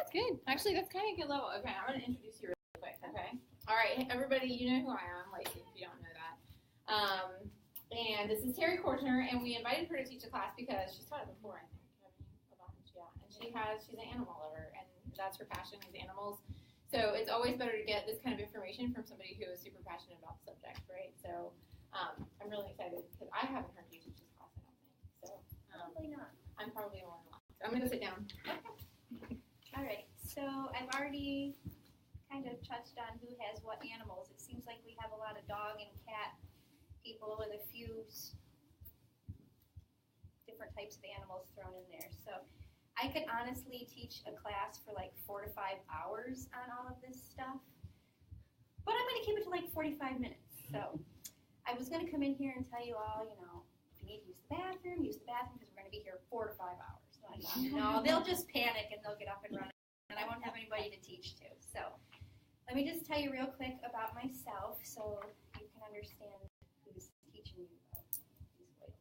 Good. Actually, that's kind of a good level. Okay, I'm going to introduce you really quick, okay? All right, everybody, you know who I am, Lacey, if you don't know that. And this is Terry Kortner, and we invited her to teach a class because she's taught it before, I think. Yeah, and she's an animal lover, and that's her passion is animals. So it's always better to get this kind of information from somebody who is super passionate about the subject, right? So I'm really excited because I haven't heard you teach this class, I don't think. So probably not. I'm probably the one left. So I'm going to sit down. Okay. All right. So I've already kind of touched on who has what animals. It seems like we have a lot of dog and cat people with a few different types of animals thrown in there. So I could honestly teach a class for like 4 to 5 hours on all of this stuff, but I'm going to keep it to like 45 minutes. So I was going to come in here and tell you all, if you need to use the bathroom because we're going to be here 4 to 5 hours. No, they'll just panic and they'll get up and run, and I won't have anybody to teach to. So let me just tell you real quick about myself so you can understand who's teaching you about these oils.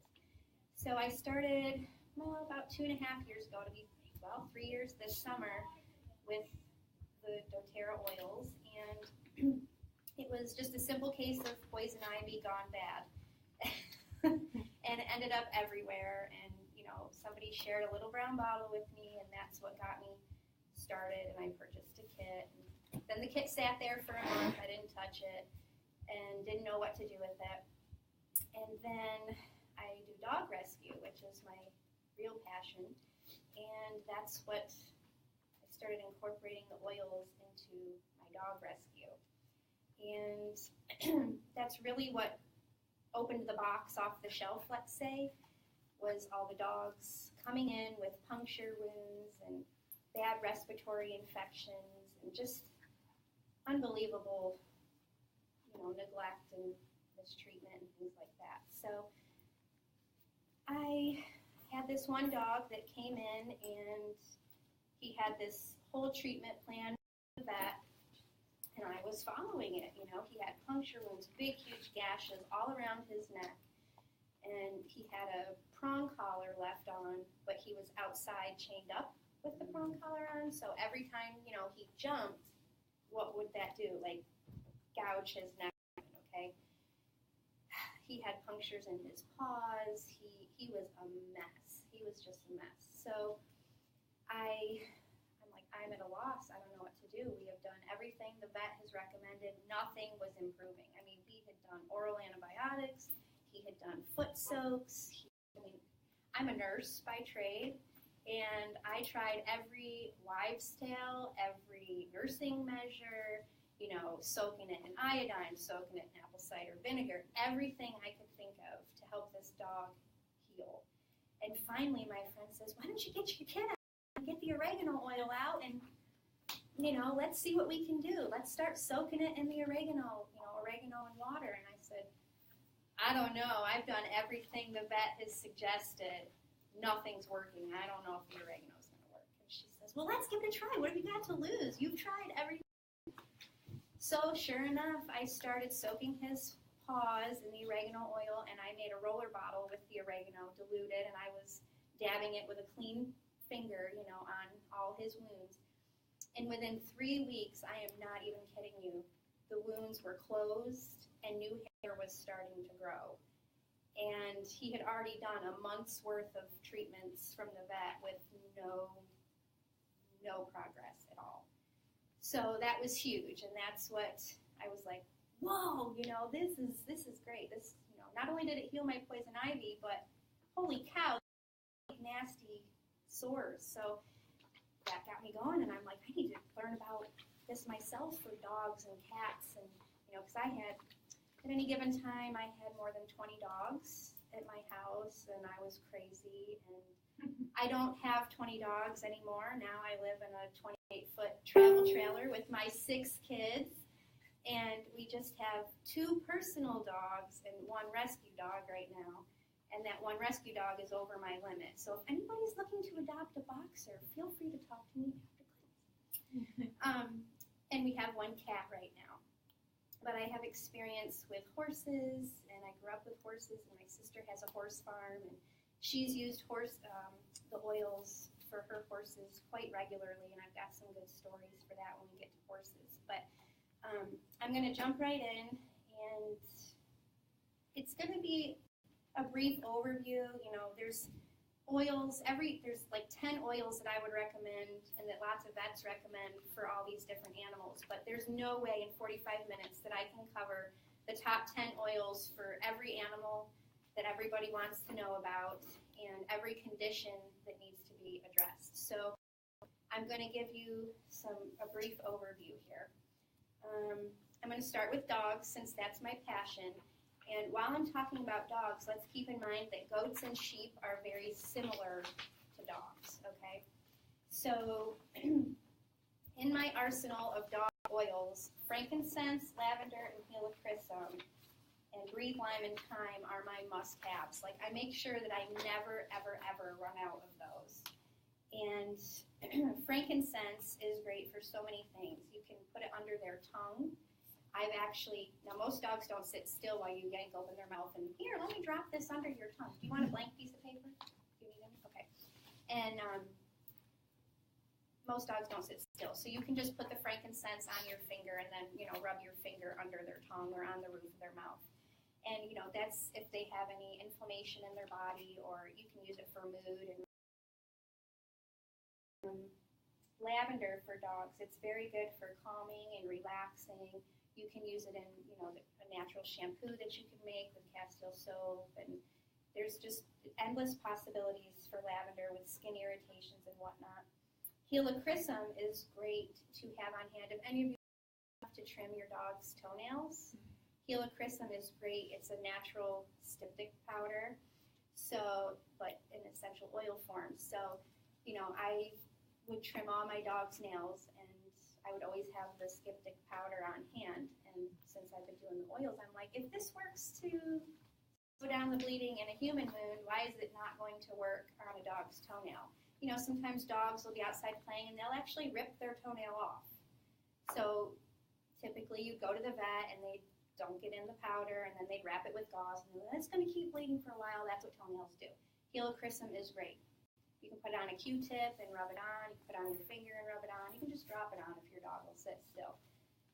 So I started, about 2.5 years ago, 3 years this summer with the doTERRA oils, and it was just a simple case of poison ivy gone bad. And it ended up everywhere, and somebody shared a little brown bottle with me, and that's what got me started, and I purchased a kit. And then the kit sat there for a month. I didn't touch it and didn't know what to do with it. And then I do dog rescue, which is my real passion, and that's what I started incorporating the oils into my dog rescue. And that's really what opened the box off the shelf, let's say, was all the dogs coming in with puncture wounds and bad respiratory infections and just unbelievable, neglect and mistreatment and things like that. So I had this one dog that came in, and he had this whole treatment plan for that, and I was following it. He had puncture wounds, big, huge gashes all around his neck, and he had a prong collar left on, but he was outside chained up with the prong collar on, so every time, he jumped, what would that do? Like, gouge his neck, okay? He had punctures in his paws. He was a mess. He was just a mess. So I'm like, I'm at a loss. I don't know what to do. We have done everything the vet has recommended. Nothing was improving. I mean, he had done oral antibiotics. He had done foot soaks. I'm a nurse by trade, and I tried every wives' tale, every nursing measure, soaking it in iodine, soaking it in apple cider vinegar, everything I could think of to help this dog heal. And finally, my friend says, why don't you get your kid out and get the oregano oil out, and, let's see what we can do. Let's start soaking it in the oregano and water. And I said, I don't know. I've done everything the vet has suggested. Nothing's working. I don't know if the oregano's going to work. And she says, well, let's give it a try. What have you got to lose? You've tried everything. So sure enough, I started soaking his paws in the oregano oil, and I made a roller bottle with the oregano diluted, and I was dabbing it with a clean finger, on all his wounds. And within 3 weeks, I am not even kidding you, the wounds were closed and new hair was starting to grow. And he had already done a month's worth of treatments from the vet with no progress at all. So that was huge, and that's what I was like, whoa, this is great. This, not only did it heal my poison ivy, but holy cow, nasty sores. So that got me going, and I'm like, I need to learn about this myself for dogs and cats, and because I had, at any given time, I had more than 20 dogs at my house, and I was crazy, and I don't have 20 dogs anymore. Now I live in a 28-foot travel trailer with my 6 kids, and we just have 2 personal dogs and 1 rescue dog right now, and that 1 rescue dog is over my limit. So if anybody's looking to adopt a boxer, feel free to talk to me after class. And we have 1 cat right now. But I have experience with horses, and I grew up with horses, and my sister has a horse farm, and she's used the oils for her horses quite regularly, and I've got some good stories for that when we get to horses. But I'm going to jump right in, and it's going to be a brief overview. You know, there's oils, there's like 10 oils that I would recommend and that lots of vets recommend for all these different animals, but there's no way in 45 minutes that I can cover the top 10 oils for every animal that everybody wants to know about and every condition that needs to be addressed. So I'm going to give you a brief overview here. I'm going to start with dogs since that's my passion. And while I'm talking about dogs, let's keep in mind that goats and sheep are very similar to dogs, okay? So in my arsenal of dog oils, frankincense, lavender, and helichrysum, and breathe lime and thyme are my must-haves. Like, I make sure that I never, ever, ever run out of those. And frankincense is great for so many things. You can put it under their tongue. Now most dogs don't sit still while you yank open their mouth and, here, let me drop this under your tongue. Do you want a blank piece of paper? Do you need them? Okay. And most dogs don't sit still. So you can just put the frankincense on your finger and then, rub your finger under their tongue or on the roof of their mouth. And, that's if they have any inflammation in their body, or you can use it for mood. And lavender for dogs, it's very good for calming and relaxing. You can use it in, a natural shampoo that you can make with Castile soap, and there's just endless possibilities for lavender with skin irritations and whatnot. Helichrysum is great to have on hand. If any of you have to trim your dog's toenails, helichrysum is great. It's a natural styptic powder, but in essential oil form. So, I would trim all my dog's nails, and I would always have the styptic powder on hand. And since I've been doing the oils, I'm like, if this works to slow down the bleeding in a human wound, why is it not going to work on a dog's toenail? Sometimes dogs will be outside playing and they'll actually rip their toenail off. So typically you go to the vet and they don't get in the powder, and then they'd wrap it with gauze, and it's going to keep bleeding for a while. That's what toenails do. Helichrysum is great. You can put it on a Q-tip and rub it on. You can put it on your finger and rub it on. You can just drop it on if your dog will sit still.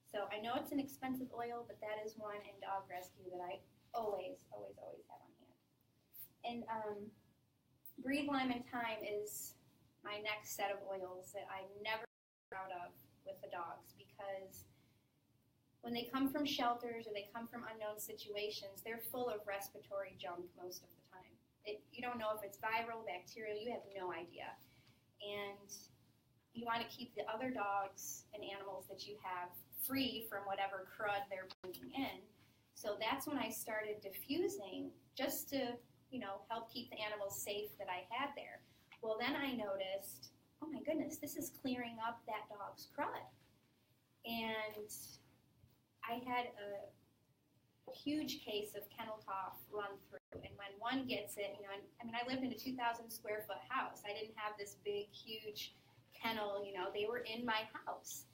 So I know it's an expensive oil, but that is one in dog rescue that I always, always, always have on hand. And breathe lime and thyme is my next set of oils that I'm never out of with the dogs, because when they come from shelters or they come from unknown situations, they're full of respiratory junk most of the time. You don't know if it's viral, bacterial, you have no idea. And you want to keep the other dogs and animals that you have free from whatever crud they're bringing in. So that's when I started diffusing, just to, help keep the animals safe that I had there. Well, then I noticed, oh my goodness, this is clearing up that dog's crud. And I had a huge case of kennel cough run through, and when one gets it, I lived in a 2,000 square foot house. I didn't have this big, huge kennel, they were in my house.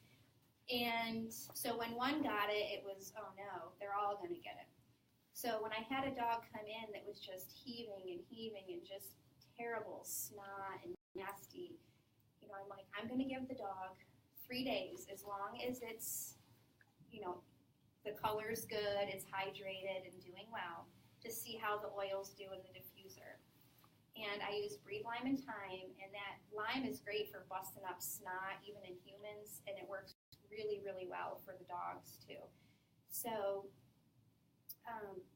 And so when one got it, it was, oh no, they're all going to get it. So when I had a dog come in that was just heaving and just terrible snot and nasty, I'm like, I'm going to give the dog 3 days, as long as it's, the color's good, it's hydrated and doing well, to see how the oils do in the diffuser. And I use breathe lime and thyme, and that lime is great for busting up snot, even in humans, and it works really, really well for the dogs too. So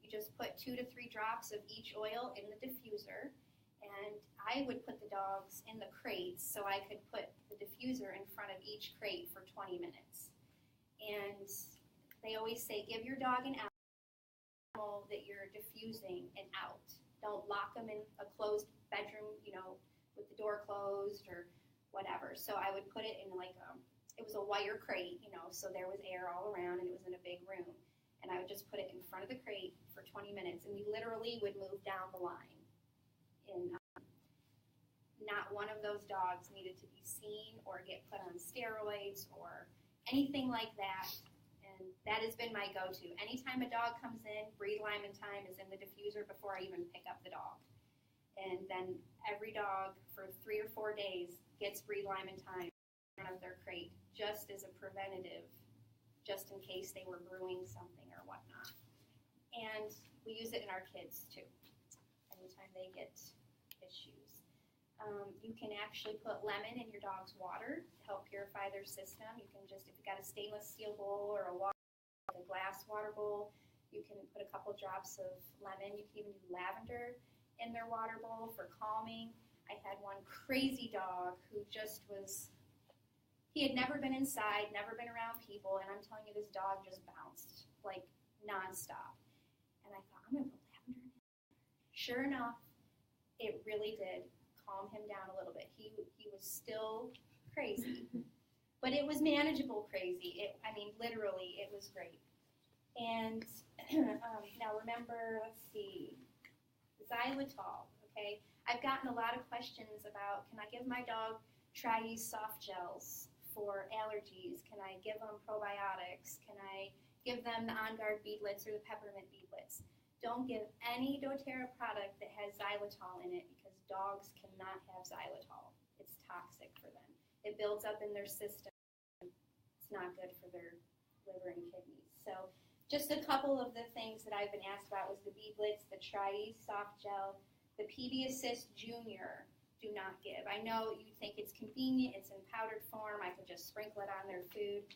you just put 2 to 3 drops of each oil in the diffuser, and I would put the dogs in the crates so I could put the diffuser in front of each crate for 20 minutes. And they always say, give your dog an animal that you're diffusing and out. Don't lock them in a closed bedroom, with the door closed or whatever. So I would put it in it was a wire crate, so there was air all around, and it was in a big room. And I would just put it in front of the crate for 20 minutes, and we literally would move down the line. And not one of those dogs needed to be seen or get put on steroids or anything like that. And that has been my go-to. Anytime a dog comes in, breathe lime and thyme is in the diffuser before I even pick up the dog. And then every dog for 3 or 4 days gets breed lime and thyme in front of their crate, just as a preventative, just in case they were brewing something or whatnot. And we use it in our kids too, anytime they get issues. You can actually put lemon in your dog's water to help purify their system. You can just, if you've got a stainless steel bowl or a glass water bowl, you can put a couple drops of lemon. You can even do lavender in their water bowl for calming. I had one crazy dog who just was, he had never been inside, never been around people, and I'm telling you, this dog just bounced, like, nonstop. And I thought, I'm going to put lavender in it. Sure enough, it really did calm him down a little bit. He was still crazy, but it was manageable crazy. Literally, it was great. And now remember, let's see, xylitol, okay? I've gotten a lot of questions about, can I give my dog Tri-Ease soft gels for allergies? Can I give them probiotics? Can I give them the On Guard beadlets or the peppermint beadlets? Don't give any doTERRA product that has xylitol in it because dogs cannot have xylitol. It's toxic for them. It builds up in their system. It's not good for their liver and kidneys. So just a couple of the things that I've been asked about was the beadlets, the Tri-Ease soft gel, the PB Assist Junior. Do not give. I know you think it's convenient. It's in powdered form. I could just sprinkle it on their food.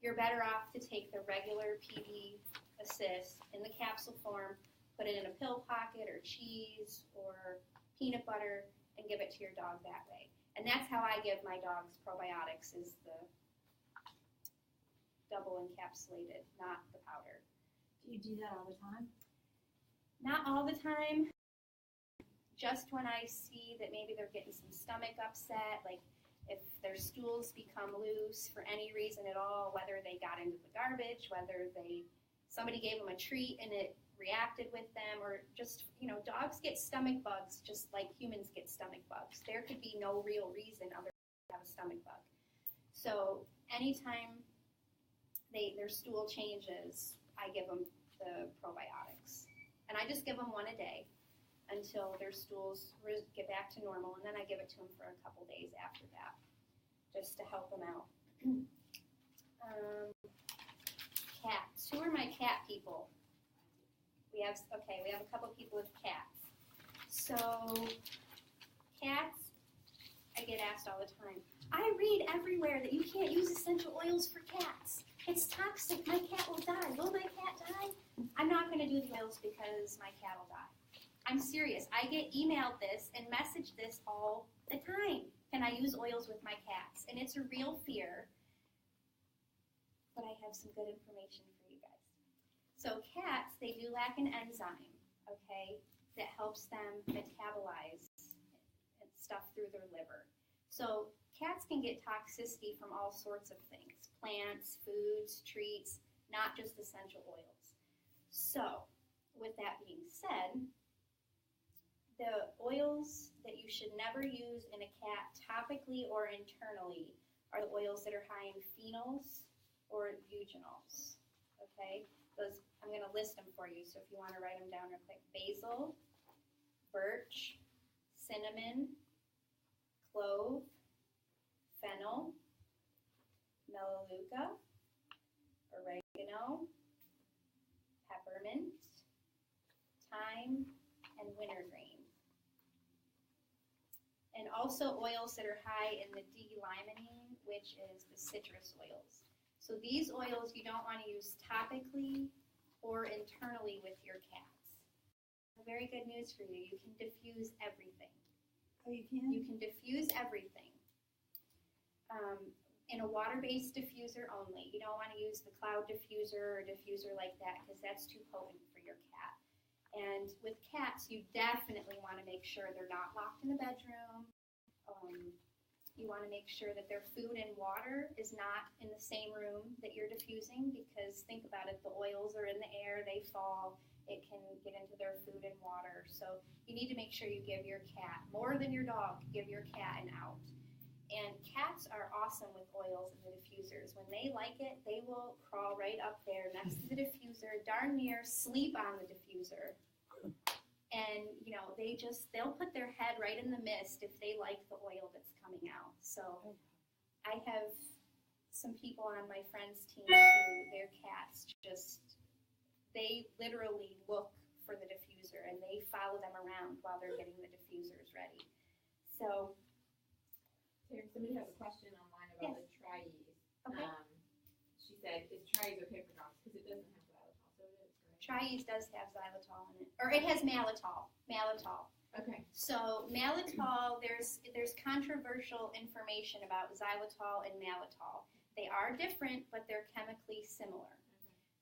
You're better off to take the regular PB Assist in the capsule form, put it in a pill pocket or cheese or peanut butter, and give it to your dog that way. And that's how I give my dogs probiotics, is the double encapsulated, not the powder. Do you do that all the time? Not all the time. Just when I see that maybe they're getting some stomach upset, like if their stools become loose for any reason at all, whether they got into the garbage, whether somebody gave them a treat and it reacted with them, or just, dogs get stomach bugs just like humans get stomach bugs. There could be no real reason other than to have a stomach bug. So anytime their stool changes, I give them the probiotics. And I just give them one a day until their stools get back to normal, and then I give it to them for a couple days after that, just to help them out. Cats. Who are my cat people? We have a couple people with cats. So, cats, I get asked all the time, I read everywhere that you can't use essential oils for cats. It's toxic. My cat will die. Will my cat die? I'm not going to do the oils because my cat will die. I'm serious. I get emailed this and messaged this all the time. Can I use oils with my cats? And it's a real fear. But I have some good information for you guys. So cats, they do lack an enzyme, okay, that helps them metabolize stuff through their liver. So cats can get toxicity from all sorts of things, plants, foods, treats, not just essential oils. So with that being said, the oils that you should never use in a cat topically or internally are the oils that are high in phenols or eugenol, okay? Those, I'm going to list them for you, so if you want to write them down real quick. Basil, birch, cinnamon, clove, fennel, melaleuca, oregano, peppermint, thyme, and wintergreen. And also oils that are high in the D-limonene, which is the citrus oils. So these oils you don't want to use topically or internally with your cats. Very good news for you. You can diffuse everything. Oh, you can? You can diffuse everything. In a water-based diffuser only. You don't want to use the cloud diffuser or diffuser like that because that's too potent for your cat. And with cats, you definitely want to make sure they're not locked in the bedroom. You want to make sure that their food and water is not in the same room that you're diffusing, because think about it, the oils are in the air, they fall, it can get into their food and water. So you need to make sure you give your cat, more than your dog, give your cat an out. And cats are awesome with oils and the diffusers. When they like it, they will crawl right up there next to the diffuser, darn near sleep on the diffuser. And, they'll put their head right in the mist if they like the oil that's coming out. So I have some people on my friend's team who their cats they literally look for the diffuser and they follow them around while they're getting the diffusers ready. So, somebody has a question online about the Tri-Ease. Okay. She said, is Tri-Ease okay for dogs? Because it doesn't have xylitol, so it is, right? Tri-Ease does have xylitol in it, or it has malitol. Okay. So malitol, there's controversial information about xylitol and malitol. They are different, but they're chemically similar.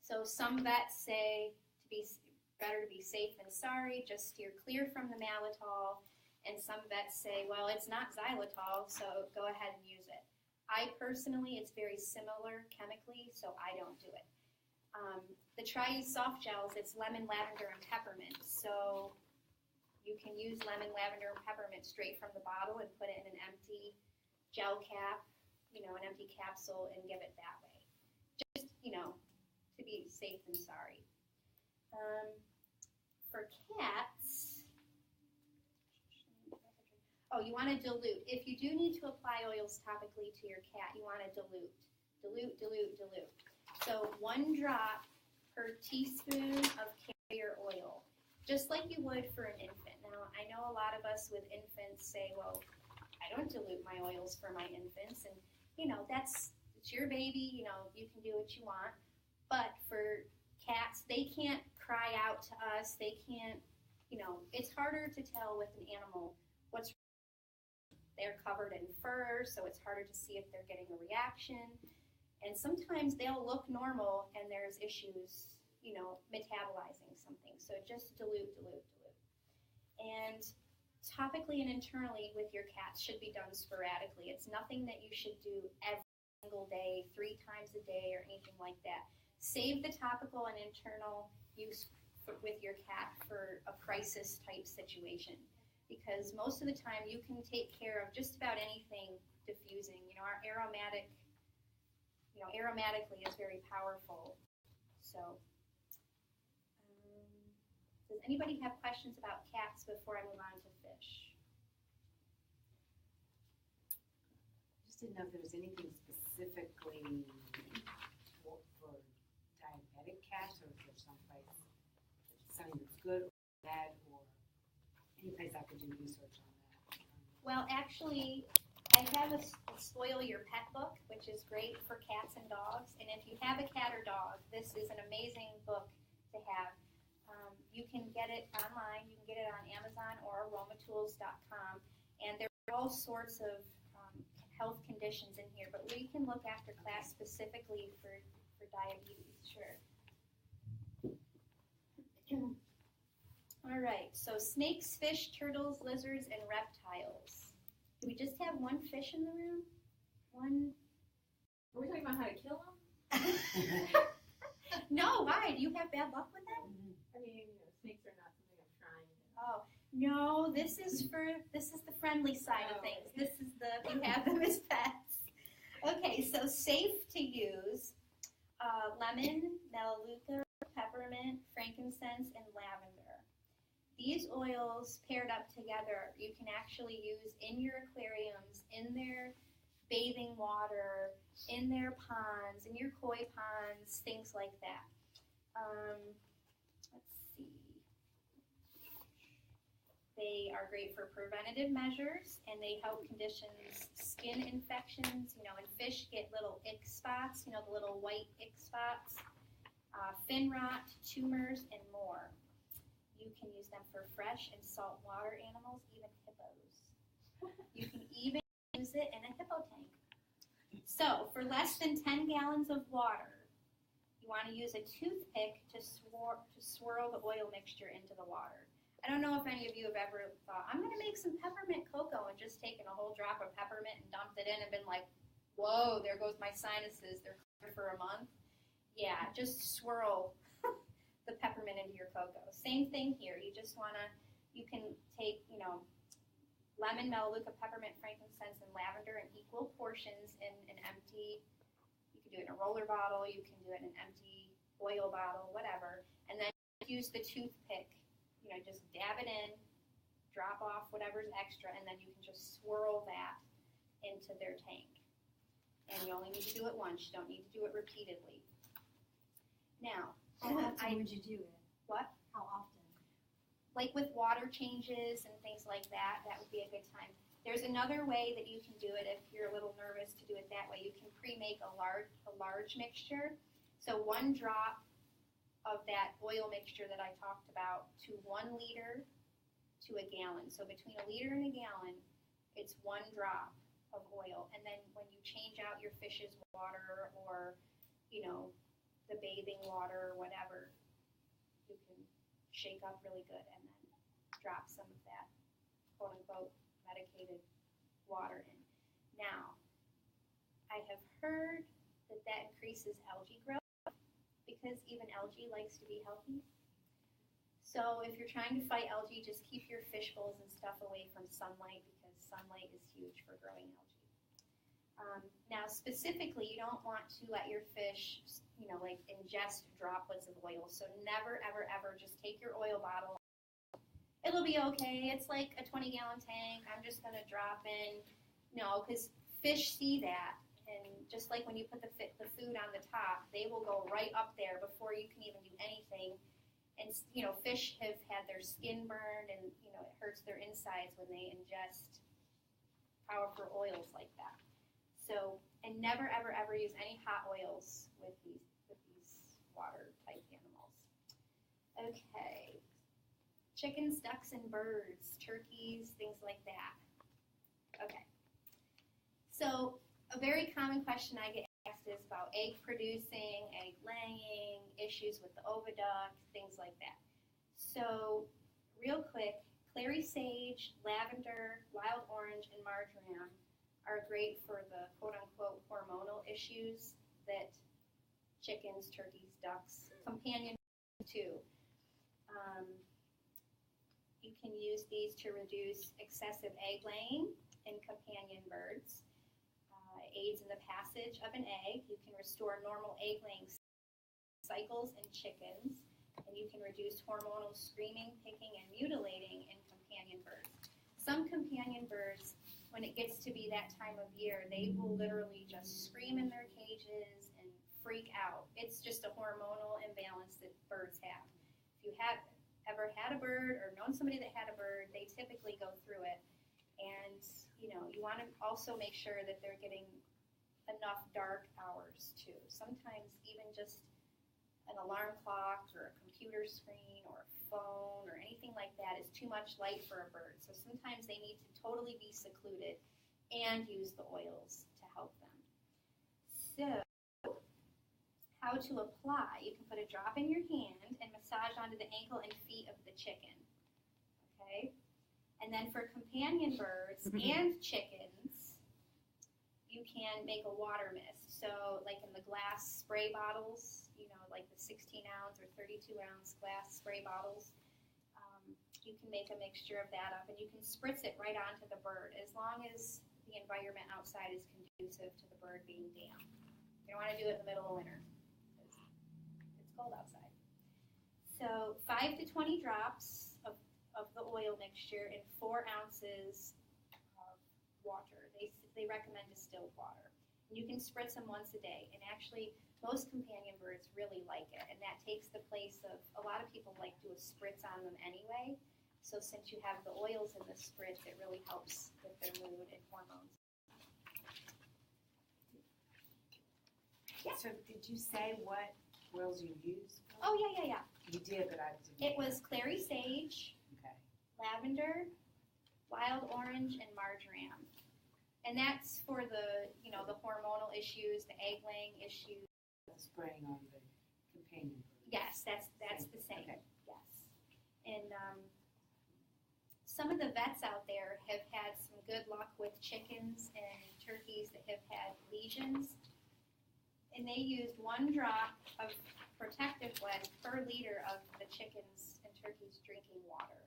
So some vets say better to be safe than sorry, just steer clear from the malitol. And some vets say, well, it's not xylitol, so go ahead and use it. I personally, it's very similar chemically, so I don't do it. The Tri-Ease soft gels, it's lemon, lavender, and peppermint. So you can use lemon, lavender, and peppermint straight from the bottle and put it in an empty gel cap, an empty capsule, and give it that way. Just, to be safe than sorry. For cats, you want to dilute. If you do need to apply oils topically to your cat, you want to dilute. Dilute. So 1 drop per teaspoon of carrier oil, just like you would for an infant. Now, I know a lot of us with infants say, well, I don't dilute my oils for my infants, and it's your baby, you can do what you want. But for cats, they can't cry out to us. They can't, it's harder to tell with an animal they're covered in fur, so it's harder to see if they're getting a reaction. And sometimes they'll look normal and there's issues, metabolizing something. So just dilute. And topically and internally with your cats should be done sporadically. It's nothing that you should do every single day, 3 times a day, or anything like that. Save the topical and internal use with your cat for a crisis type situation, because most of the time you can take care of just about anything diffusing. Our aromatically is very powerful. So, does anybody have questions about cats before I move on to fish? Just didn't know if there was anything specifically for diabetic cats, or if there's something that's good or bad, or any place I could do research on that. Well, actually, I have a Spoil Your Pet book, which is great for cats and dogs. And if you have a cat or dog, this is an amazing book to have. You can get it online. You can get it on Amazon or aromatools.com. And there are all sorts of health conditions in here. But we can look after class specifically for diabetes, sure. All right, so snakes, fish, turtles, lizards, and reptiles. Do we just have one fish in the room? One? Are we talking about how to kill them? No, why? Do you have bad luck with them? I mean, snakes are not something I'm trying. Oh, no, this is the friendly side of things. This is you have them as pets. Okay, so safe to use, lemon, melaleuca, peppermint, frankincense, and lavender. These oils paired up together, you can actually use in your aquariums, in their bathing water, in their ponds, in your koi ponds, things like that. Let's see. They are great for preventative measures, and they help conditions skin infections. And fish get little ick spots, the little white ick spots, fin rot, tumors, and more. You can use them for fresh and saltwater animals, even hippos. You can even use it in a hippo tank. So, for less than 10 gallons of water, you want to use a toothpick to swirl the oil mixture into the water. I don't know if any of you have ever thought, I'm going to make some peppermint cocoa, and just taken a whole drop of peppermint and dumped it in and been like, whoa, there goes my sinuses. They're clear for a month. Yeah, just swirl the peppermint into your cocoa. Same thing here. You can take, lemon, melaleuca, peppermint, frankincense, and lavender in equal portions in an empty, you can do it in a roller bottle, you can do it in an empty oil bottle, whatever, and then use the toothpick just dab it in, drop off whatever's extra, and then you can just swirl that into their tank. And you only need to do it once. You don't need to do it repeatedly. Now, How often would you do it? What? How often? Like with water changes and things like that, that would be a good time. There's another way that you can do it if you're a little nervous to do it that way. You can pre-make a large mixture. So 1 drop of that oil mixture that I talked about to 1 liter to a gallon. So between a liter and a gallon, it's 1 drop of oil. And then when you change out your fish's water or, the bathing water or whatever, you can shake up really good and then drop some of that quote unquote medicated water in. Now, I have heard that increases algae growth because even algae likes to be healthy. So if you're trying to fight algae, just keep your fish bowls and stuff away from sunlight because sunlight is huge for growing algae. Now, specifically, you don't want to let your fish, ingest droplets of oil. So never, ever, ever just take your oil bottle. It'll be okay. It's like a 20-gallon tank. I'm just going to drop in. No, because fish see that. And just like when you put the food on the top, they will go right up there before you can even do anything. And, fish have had their skin burned and, it hurts their insides when they ingest powerful oils like that. So, and never, ever, ever use any hot oils with these water-type animals. Okay. Chickens, ducks, and birds, turkeys, things like that. Okay. So, a very common question I get asked is about egg producing, egg laying, issues with the oviduct, things like that. So, real quick, clary sage, lavender, wild orange, and marjoram are great for the quote-unquote hormonal issues that chickens, turkeys, ducks, companion too. You can use these to reduce excessive egg laying in companion birds. Aids in the passage of an egg. You can restore normal egg laying cycles in chickens, and you can reduce hormonal screaming, picking, and mutilating in companion birds. Some companion birds, when it gets to be that time of year, they will literally just scream in their cages and freak out. It's just a hormonal imbalance that birds have. If you have ever had a bird or known somebody that had a bird, they typically go through it. And, you want to also make sure that they're getting enough dark hours too. Sometimes even just an alarm clock or a computer screen or a phone or anything like that is too much light for a bird. So sometimes they need to totally be secluded and use the oils to help them. So, how to apply. You can put a drop in your hand and massage onto the ankle and feet of the chicken. Okay? And then for companion birds and chickens, you can make a water mist. So like in the glass spray bottles, like the 16-ounce or 32-ounce glass spray bottles, you can make a mixture of that up and you can spritz it right onto the bird as long as the environment outside is conducive to the bird being damp. You don't want to do it in the middle of winter because it's cold outside. So 5 to 20 drops of the oil mixture in 4 ounces of water. They recommend distilled water. And you can spritz them once a day. And actually, most companion birds really like it. And that takes the place of, a lot of people like do a spritz on them anyway. So since you have the oils in the spritz, it really helps with their mood and hormones. Yeah. So did you say what oils you use? Oh, yeah. You did, but I didn't. It was clary sage, Okay. lavender, wild orange, and marjoram. And that's for the, the hormonal issues, the egg laying issues. Spraying on the companion bird. Yes, that's the same. Okay. Yes. And some of the vets out there have had some good luck with chickens and turkeys that have had lesions. And they used 1 drop of protective blend per liter of the chickens and turkeys drinking water.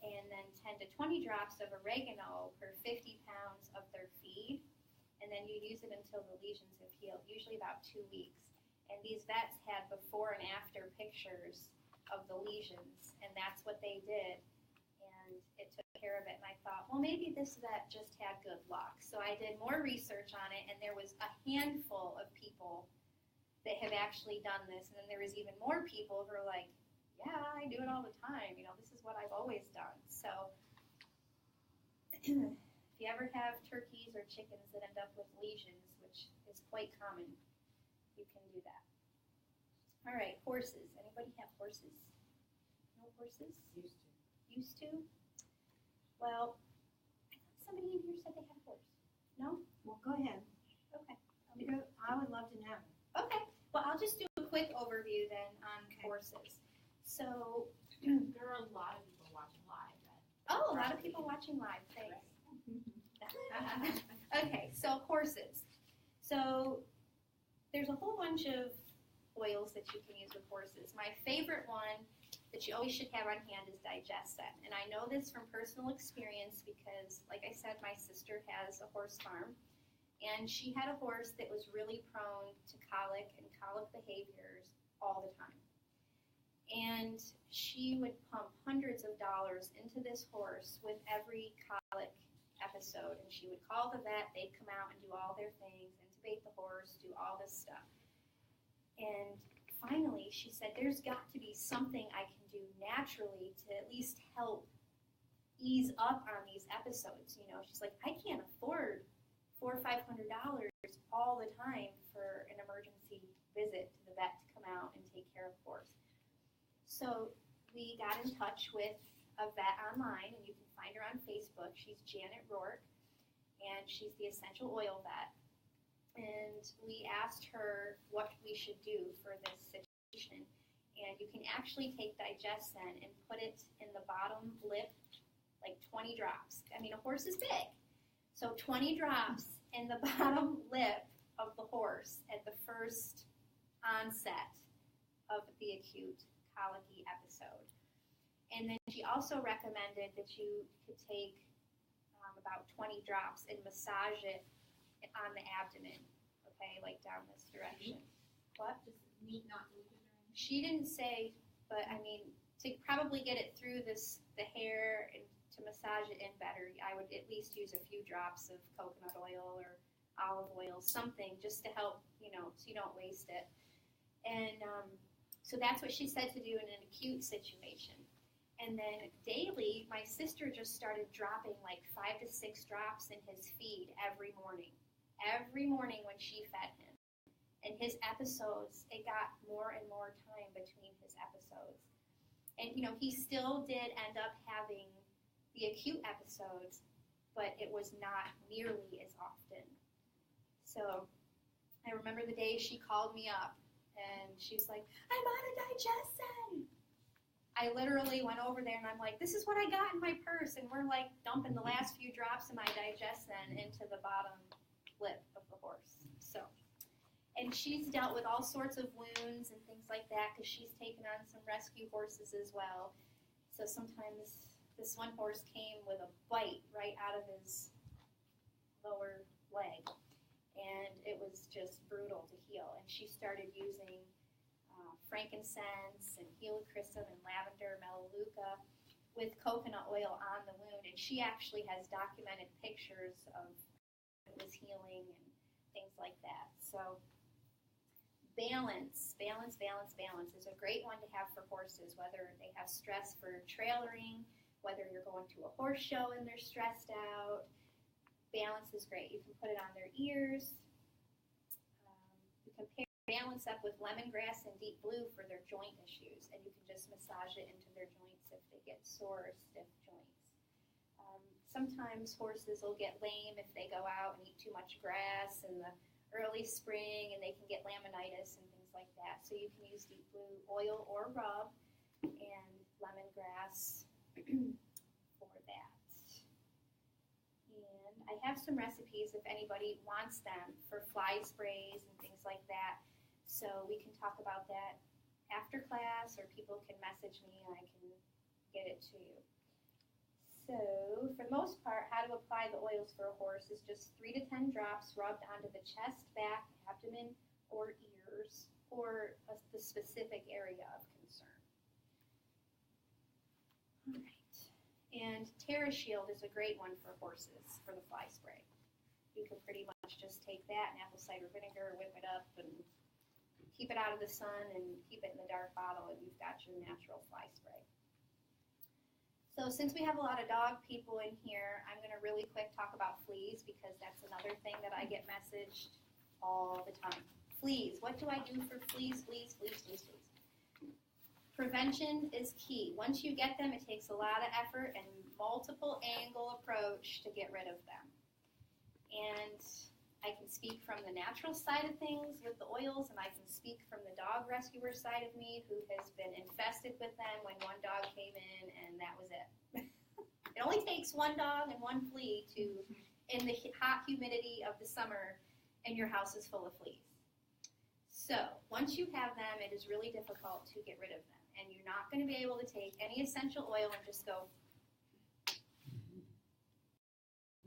And then 10 to 20 drops of oregano per 50 pounds of their feed. And then you use it until the lesions have healed, usually about 2 weeks. And these vets had before and after pictures of the lesions, and that's what they did. And it took care of it. And I thought, well, maybe this vet just had good luck. So I did more research on it, and there was a handful of people that have actually done this. And then there was even more people who are like, yeah, I do it all the time. This is what I've always done. So if you ever have turkeys or chickens that end up with lesions, which is quite common, you can do that. All right, horses. Anybody have horses? No horses? Used to? Well, I thought somebody in here said they had a horse. No? Well, go ahead. Okay. I would love to know. Okay. Well, I'll just do a quick overview then on horses. So, There are a lot of people watching live. a lot of people watching live. Thanks. Okay, so horses. So, there's a whole bunch of oils that you can use with horses. My favorite one that you always should have on hand is Digestin. And I know this from personal experience because, like I said, my sister has a horse farm. And she had a horse that was really prone to colic and colic behaviors all the time. And she would pump hundreds of dollars into this horse with every colic episode. And she would call the vet, they'd come out and do all their things, intubate the horse, do all this stuff. And finally, she said, there's got to be something I can do naturally to at least help ease up on these episodes. She's like, I can't afford $400 or $500 all the time for an emergency visit to the vet to come out and take care of the horse. So we got in touch with a vet online, and you can find her on Facebook. She's Janet Rourke, and she's the essential oil vet. And we asked her what we should do for this situation. And you can actually take Digestin and put it in the bottom lip, like 20 drops. I mean, a horse is big. So 20 drops in the bottom lip of the horse at the first onset of the acute colicky episode. And then she also recommended that you could take about 20 drops and massage it on the abdomen, okay, like down this direction. What? Just meat not gluten. She didn't say, but I mean, to probably get it through the hair and to massage it in better, I would at least use a few drops of coconut oil or olive oil, something just to help, so you don't waste it. And so that's what she said to do in an acute situation. And then daily, my sister just started dropping like 5 to 6 drops in his feed every morning. Every morning when she fed him. And his episodes, it got more and more time between his episodes. And, he still did end up having the acute episodes, but it was not nearly as often. So I remember the day she called me up, and she's like, I'm on a Digestin. I literally went over there, and I'm like, this is what I got in my purse. And we're, like, dumping the last few drops of my Digestin into the bottom lip of the horse. So, and she's dealt with all sorts of wounds and things like that because she's taken on some rescue horses as well. So sometimes this one horse came with a bite right out of his lower leg, and it was just brutal to heal. And she started using frankincense and helichrysum and lavender melaleuca with coconut oil on the wound, and she actually has documented pictures of it was healing and things like that. So balance is a great one to have for horses, whether they have stress for trailering, whether you're going to a horse show and they're stressed out. Balance is great. You can put it on their ears. You can pair balance up with lemongrass and deep blue for their joint issues, and you can just massage it into their joints if they get sore or stiff joints. Sometimes horses will get lame if they go out and eat too much grass in the early spring, and they can get laminitis and things like that. So you can use deep blue oil or rub and lemongrass for that. And I have some recipes if anybody wants them for fly sprays and things like that. So we can talk about that after class, or people can message me and I can get it to you. So for the most part, how to apply the oils for a horse is just 3 to 10 drops rubbed onto the chest, back, abdomen, or ears, or the specific area of concern. All right. And TerraShield is a great one for horses for the fly spray. You can pretty much just take that and apple cider vinegar, whip it up, and keep it out of the sun and keep it in the dark bottle, and you've got your natural fly spray. So since we have a lot of dog people in here, I'm going to really quick talk about fleas because that's another thing that I get messaged all the time. Fleas. What do I do for fleas, fleas, fleas, fleas, fleas? Prevention is key. Once you get them, it takes a lot of effort and multiple angle approach to get rid of them. And I can speak from the natural side of things with the oils, and I can speak from the dog rescuer side of me who has been infested with them when one dog came in and that was it. It only takes one dog and one flea to, in the hot humidity of the summer, and your house is full of fleas. So once you have them, it is really difficult to get rid of them. And you're not going to be able to take any essential oil and just go,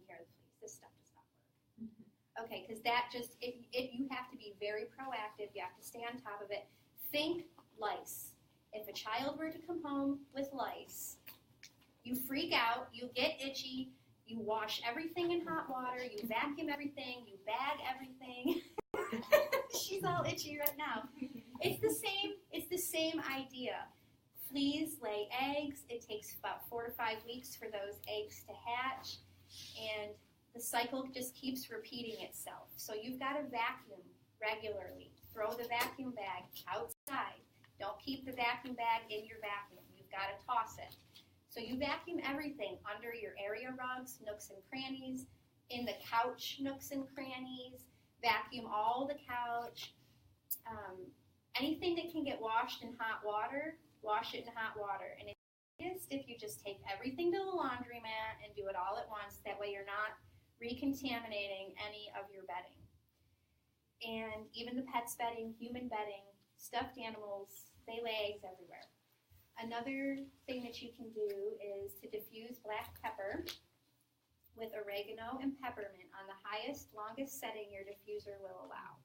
care of the fleas. This stuff does not work. Okay, because that just, you have to be very proactive. You have to stay on top of it. Think lice. If a child were to come home with lice, you freak out, you get itchy, you wash everything in hot water, you vacuum everything, you bag everything. She's all itchy right now. It's the same idea. Fleas lay eggs. It takes about 4 to 5 weeks for those eggs to hatch, and the cycle just keeps repeating itself. So you've got to vacuum regularly. Throw the vacuum bag outside. Don't keep the vacuum bag in your vacuum. You've got to toss it. So you vacuum everything under your area rugs, nooks and crannies, in the couch nooks and crannies. Vacuum all the couch. Anything that can get washed in hot water, wash it in hot water. And it's easiest if you just take everything to the laundromat and do it all at once. That way you're not recontaminating any of your bedding. And even the pets' bedding, human bedding, stuffed animals, they lay eggs everywhere. Another thing that you can do is to diffuse black pepper with oregano and peppermint on the highest, longest setting your diffuser will allow.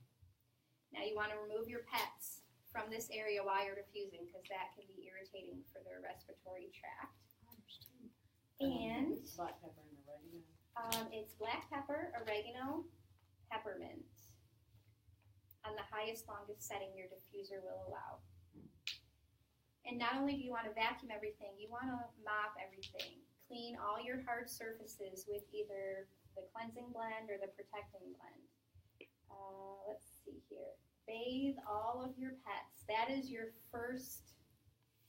Now you want to remove your pets from this area while you're diffusing because that can be irritating for their respiratory tract. And black pepper and oregano. It's black pepper, oregano, peppermint on the highest, longest setting your diffuser will allow. And not only do you want to vacuum everything, you want to mop everything. Clean all your hard surfaces with either the cleansing blend or the protecting blend. Let's see here. Bathe all of your pets. That is your first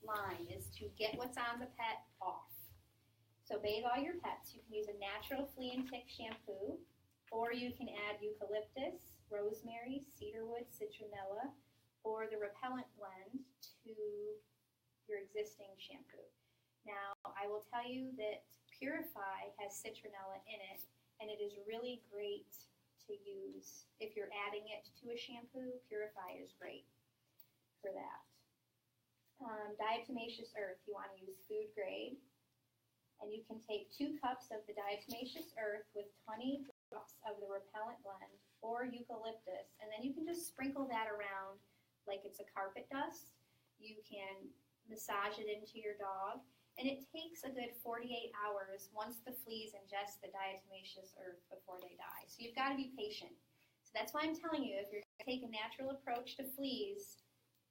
line, is to get what's on the pet off. So bathe all your pets. You can use a natural flea and tick shampoo, or you can add eucalyptus, rosemary, cedarwood, citronella, or the repellent blend to your existing shampoo. Now, I will tell you that Purify has citronella in it, and it is really great to use. If you're adding it to a shampoo, Purify is great for that. Diatomaceous earth, you want to use food grade. And you can take 2 cups of the diatomaceous earth with 20 drops of the repellent blend or eucalyptus, and then you can just sprinkle that around like it's a carpet dust. You can massage it into your dog, and it takes a good 48 hours once the fleas ingest the diatomaceous earth before they die. So you've got to be patient. So that's why I'm telling you, if you're going to take a natural approach to fleas,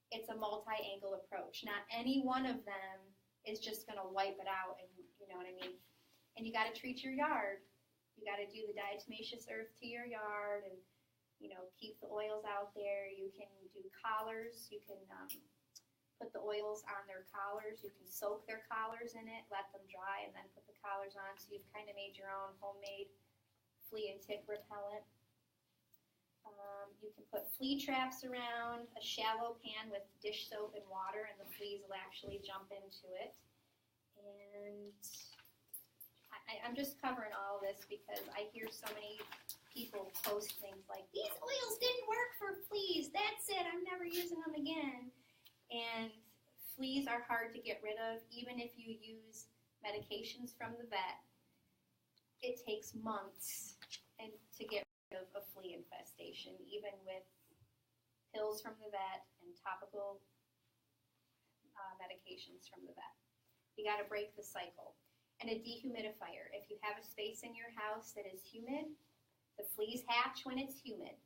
it's a multi-angle approach. Not any one of them is just going to wipe it out, and you know what I mean? And you got to treat your yard. You got to do the diatomaceous earth to your yard and, you know, keep the oils out there. You can do collars. You can put the oils on their collars. You can soak their collars in it, let them dry, and then put the collars on. So you've kind of made your own homemade flea and tick repellent. You can put flea traps around a shallow pan with dish soap and water, and the fleas will actually jump into it. And I'm just covering all this because I hear so many people post things like, these oils didn't work for fleas. That's it. I'm never using them again. And fleas are hard to get rid of. Even if you use medications from the vet, it takes months to get rid of a flea infestation, even with pills from the vet and topical medications from the vet. You got to break the cycle. And a dehumidifier. If you have a space in your house that is humid, the fleas hatch when it's humid.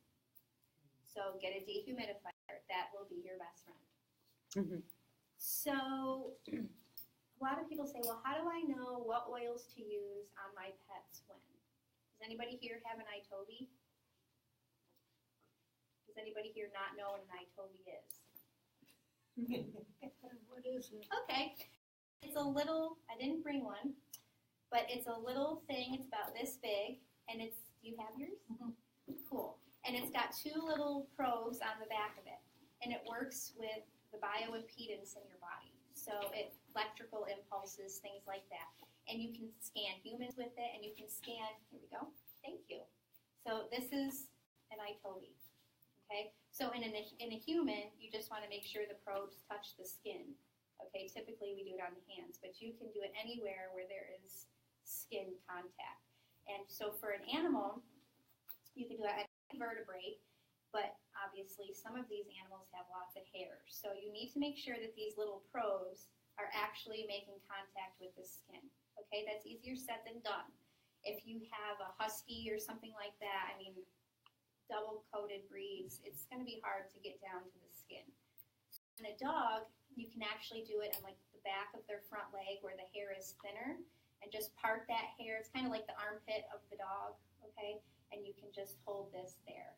So get a dehumidifier. That will be your best friend. Mhm. So a lot of people say, well, how do I know what oils to use on my pets when? Does anybody here have an iToby? Does anybody here not know what an iToby is? What is it? Okay. It's a little, I didn't bring one, but it's a little thing. It's about this big, and it's, do you have yours? Mhm. Cool. And it's got two little probes on the back of it, and it works with the bioimpedance in your body. So it electrical impulses, things like that. And you can scan humans with it, and you can scan, here we go, thank you. So this is an iToby, okay? So in a human, you just want to make sure the probes touch the skin. Okay, typically we do it on the hands, but you can do it anywhere where there is skin contact. And so for an animal, you can do it on any vertebrate, but obviously some of these animals have lots of hair. So you need to make sure that these little probes are actually making contact with the skin. Okay, that's easier said than done. If you have a husky or something like that, I mean, double-coated breeds, it's going to be hard to get down to the skin. In a dog, you can actually do it on like the back of their front leg where the hair is thinner and just part that hair. It's kind of like the armpit of the dog, okay? And you can just hold this there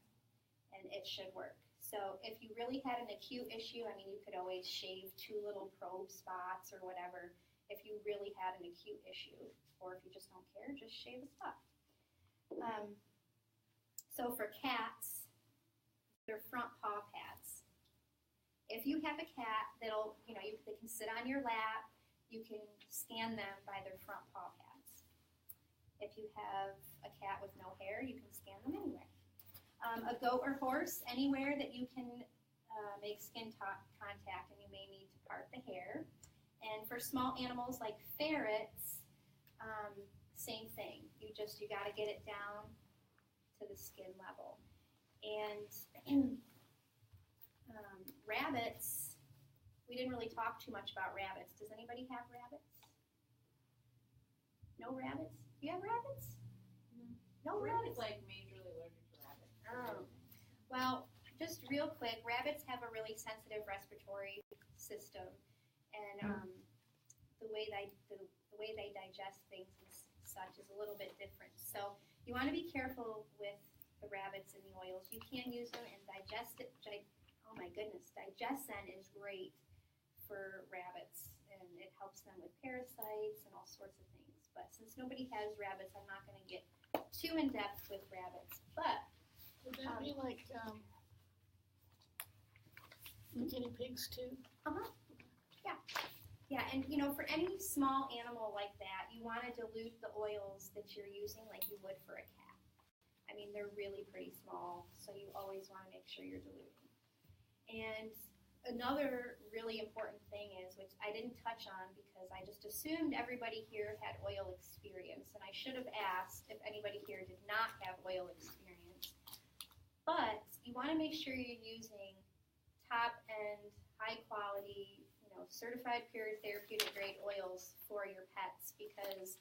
and it should work. So if you really had an acute issue, I mean, you could always shave two little probe spots or whatever if you really had an acute issue. Or if you just don't care, just shave the spot. So for cats, they're front paw pads. If you have a cat that'll, they can sit on your lap, you can scan them by their front paw pads. If you have a cat with no hair, you can scan them anywhere. A goat or horse, anywhere that you can make skin contact, and you may need to part the hair. And for small animals like ferrets, same thing. You got to get it down to the skin level. And rabbits, we didn't really talk too much about rabbits. Does anybody have rabbits? No rabbits? You have rabbits? No rabbits? Like majorly allergic to rabbits. Oh. Well, just real quick, rabbits have a really sensitive respiratory system, and the way they digest things and such is a little bit different. So you want to be careful with the rabbits and the oils. You can use them and digest it. Oh my goodness, Digestin is great for rabbits, and it helps them with parasites and all sorts of things. But since nobody has rabbits, I'm not going to get too in depth with rabbits. But Would that be like guinea pigs too? yeah, and for any small animal like that, you want to dilute the oils that you're using like you would for a cat. I mean, they're really pretty small, so you always want to make sure you're diluting. And another really important thing is, which I didn't touch on because I just assumed everybody here had oil experience, and I should have asked if anybody here did not have oil experience. But you want to make sure you're using top-end, high-quality, certified pure therapeutic grade oils for your pets, because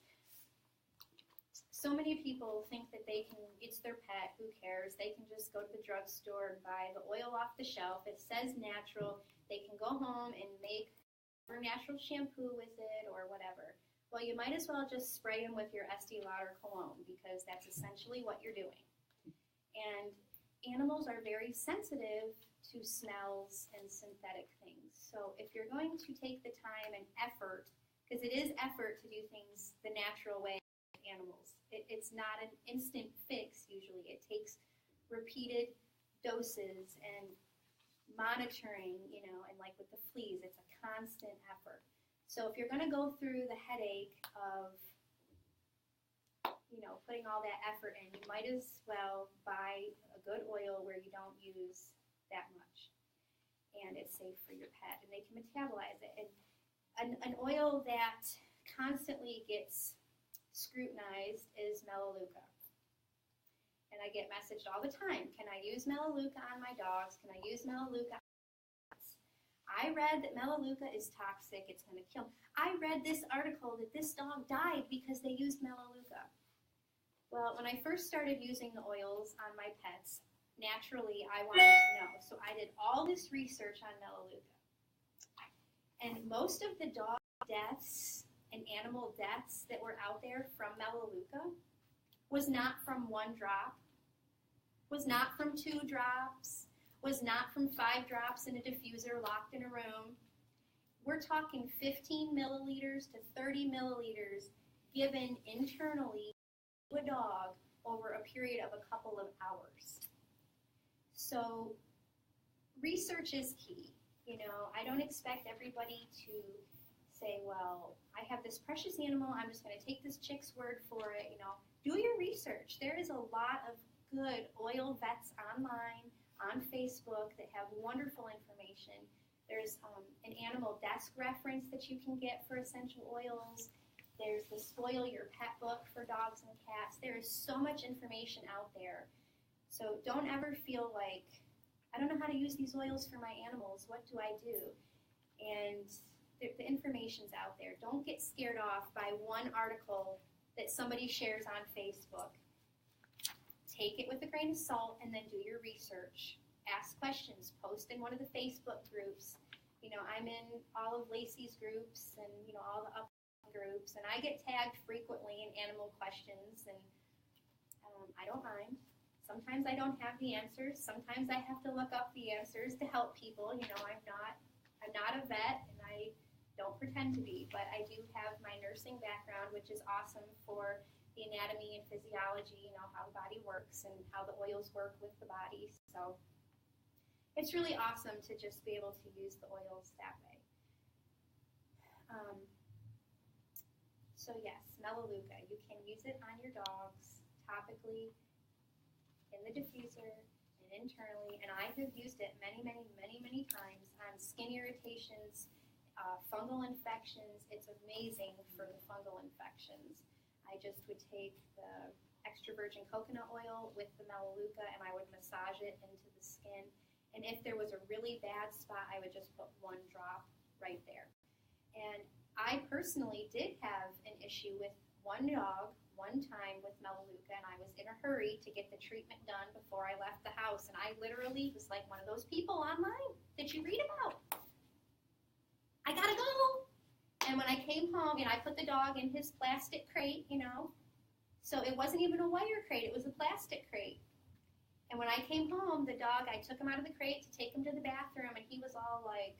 so many people think that it's their pet, who cares? They can just go to the drugstore and buy the oil off the shelf. It says natural. They can go home and make their natural shampoo with it or whatever. Well, you might as well just spray them with your Estee Lauder cologne, because that's essentially what you're doing. And animals are very sensitive to smells and synthetic things. So if you're going to take the time and effort, because it is effort to do things the natural way with animals. It's not an instant fix usually. It takes repeated doses and monitoring, and like with the fleas, it's a constant effort. So if you're going to go through the headache of putting all that effort in, you might as well buy a good oil where you don't use that much, and it's safe for your pet, and they can metabolize it. And an oil that constantly gets scrutinized is Melaleuca. And I get messaged all the time, can I use Melaleuca on my dogs? Can I use Melaleuca on my pets? I read that Melaleuca is toxic, it's going to kill. I read this article that this dog died because they used Melaleuca. Well, when I first started using the oils on my pets, naturally I wanted to know. So I did all this research on Melaleuca. And most of the dog deaths and animal deaths that were out there from Melaleuca was not from 1 drop, was not from 2 drops, was not from 5 drops in a diffuser locked in a room. We're talking 15 milliliters to 30 milliliters given internally to a dog over a period of a couple of hours. So research is key. You know, I don't expect everybody to say, well, I have this precious animal, I'm just going to take this chick's word for it. You know, do your research. There is a lot of good oil vets online, on Facebook, that have wonderful information. There's an animal desk reference that you can get for essential oils. There's the Spoil Your Pet book for dogs and cats. There is so much information out there. So don't ever feel like, I don't know how to use these oils for my animals. What do I do? And the information's out there. Don't get scared off by one article that somebody shares on Facebook. Take it with a grain of salt and then do your research. Ask questions. Post in one of the Facebook groups. You know, I'm in all of Lacey's groups and, you know, all the up groups, and I get tagged frequently in animal questions, and I don't mind. Sometimes I don't have the answers. Sometimes I have to look up the answers to help people. You know, I'm not a vet, and I don't pretend to be, but I do have my nursing background, which is awesome for the anatomy and physiology, you know, how the body works and how the oils work with the body. So it's really awesome to just be able to use the oils that way. So yes, Melaleuca, you can use it on your dogs topically, in the diffuser, and internally, and I have used it many times on skin irritations, fungal infections. It's amazing for the fungal infections. I just would take the extra virgin coconut oil with the Melaleuca and I would massage it into the skin. And if there was a really bad spot, I would just put 1 drop right there. And I personally did have an issue with one dog one time with Melaleuca, and I was in a hurry to get the treatment done before I left the house. And I literally was like one of those people online that you read about. I gotta go. And when I came home, you know, I put the dog in his plastic crate, you know. So it wasn't even a wire crate, it was a plastic crate. And when I came home, the dog, I took him out of the crate to take him to the bathroom, and he was all like,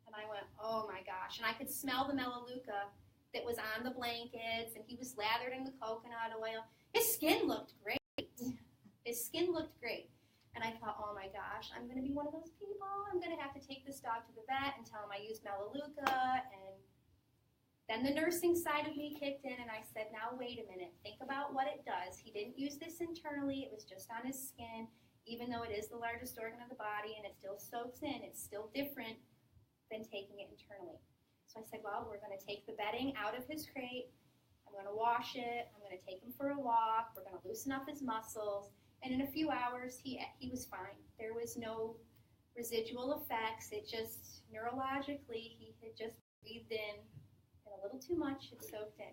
and I went, oh my gosh. And I could smell the Melaleuca that was on the blankets, and he was lathered in the coconut oil. His skin looked great. His skin looked great. And I thought, oh my gosh, I'm going to be one of those people. I'm going to have to take this dog to the vet and tell him I used Melaleuca. And then the nursing side of me kicked in, and I said, now wait a minute. Think about what it does. He didn't use this internally. It was just on his skin. Even though it is the largest organ of the body and it still soaks in, it's still different than taking it internally. So I said, well, we're going to take the bedding out of his crate. I'm going to wash it. I'm going to take him for a walk. We're going to loosen up his muscles. And in a few hours, he was fine. There was no residual effects. It just, neurologically, he had just breathed in and a little too much had soaked in.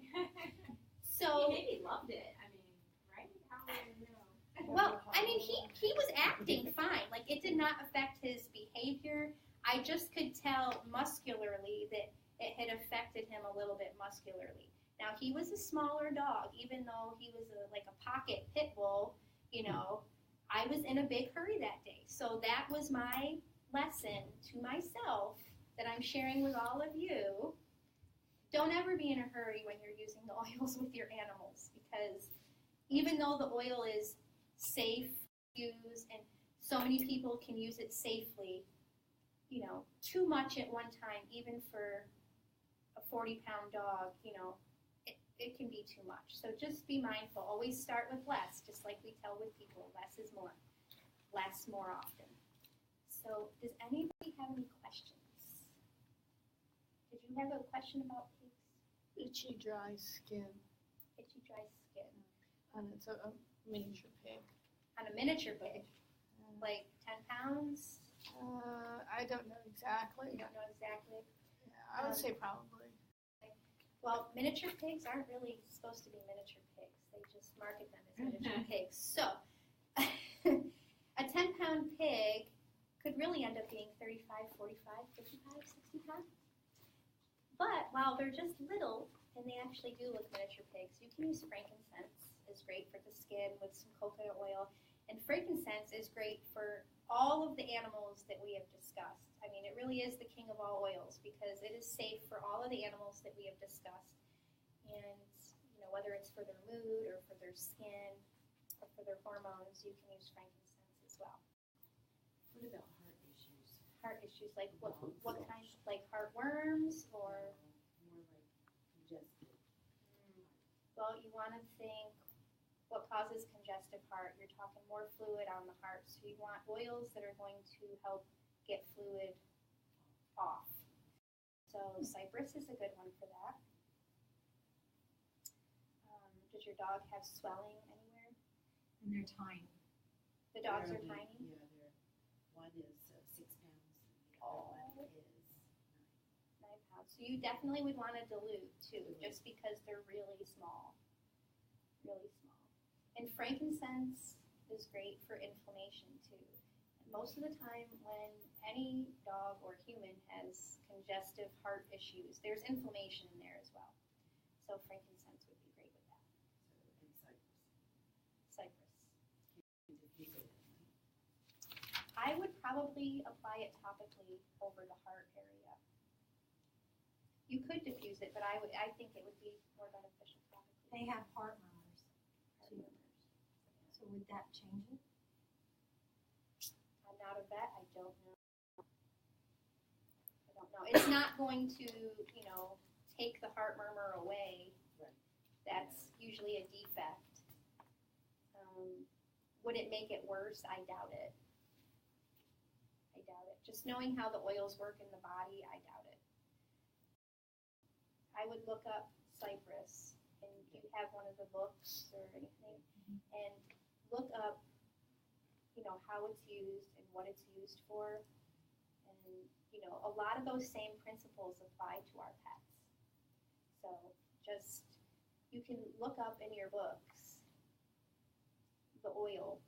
So He loved it. I mean, right? How would I know? well, I mean, he was acting fine. Like, it did not affect his behavior. I just could tell muscularly that it had affected him a little bit muscularly. Now, he was a smaller dog, even though he was like a pocket pit bull. You know, I was in a big hurry that day. So that was my lesson to myself that I'm sharing with all of you. Don't ever be in a hurry when you're using the oils with your animals, because even though the oil is safe to use and so many people can use it safely, you know, too much at one time, even for a 40-pound dog, you know, it can be too much. So just be mindful. Always start with less, just like we tell with people. Less is more. Less more often. So does anybody have any questions? Did you have a question about pigs? Itchy, dry skin. Itchy, dry skin. And it's a miniature pig. On a miniature pig, like 10 pounds? I don't know You exactly. don't know exactly. Yeah, I would say probably. Well, miniature pigs aren't really supposed to be miniature pigs. They just market them as miniature pigs. So, a 10-pound pig could really end up being 35, 45, 55, 60 pounds. But while they're just little, and they actually do look miniature pigs, you can use frankincense. It's great for the skin with some coconut oil. And frankincense is great for all of the animals that we have discussed. I mean, it really is the king of all oils because it is safe for all of the animals that we have discussed. And, whether it's for their mood or for their skin or for their hormones, you can use frankincense as well. What about heart issues? Heart issues, like what kind? Like heartworms or? More like congested. Well, you want to think what causes congestive heart. You're talking more fluid on the heart. So you want oils that are going to help get fluid off. So cypress is a good one for that. Does your dog have swelling anywhere? And they're tiny. The dogs are They're tiny? Yeah, one is 6 pounds and the other one is 9 pounds. So you definitely would want to dilute too, just because they're really small. Really small. And frankincense is great for inflammation too. And most of the time when any dog or human has congestive heart issues, there's inflammation in there as well. So frankincense would be great with that. and cypress. Cypress. Diffuse it. I would probably apply it topically over the heart area. You could diffuse it, but I think it would be more beneficial topically. They have heart murmurs. Heart murmurs. So would that change it? I'm not a vet. I don't know. It's not going to, take the heart murmur away. Right. That's usually a defect. Would it make it worse? I doubt it. Just knowing how the oils work in the body, I doubt it. I would look up cypress, and you have one of the books or anything, and look up, how it's used and what it's used for. And, a lot of those same principles apply to our pets. So you can look up in your books the oil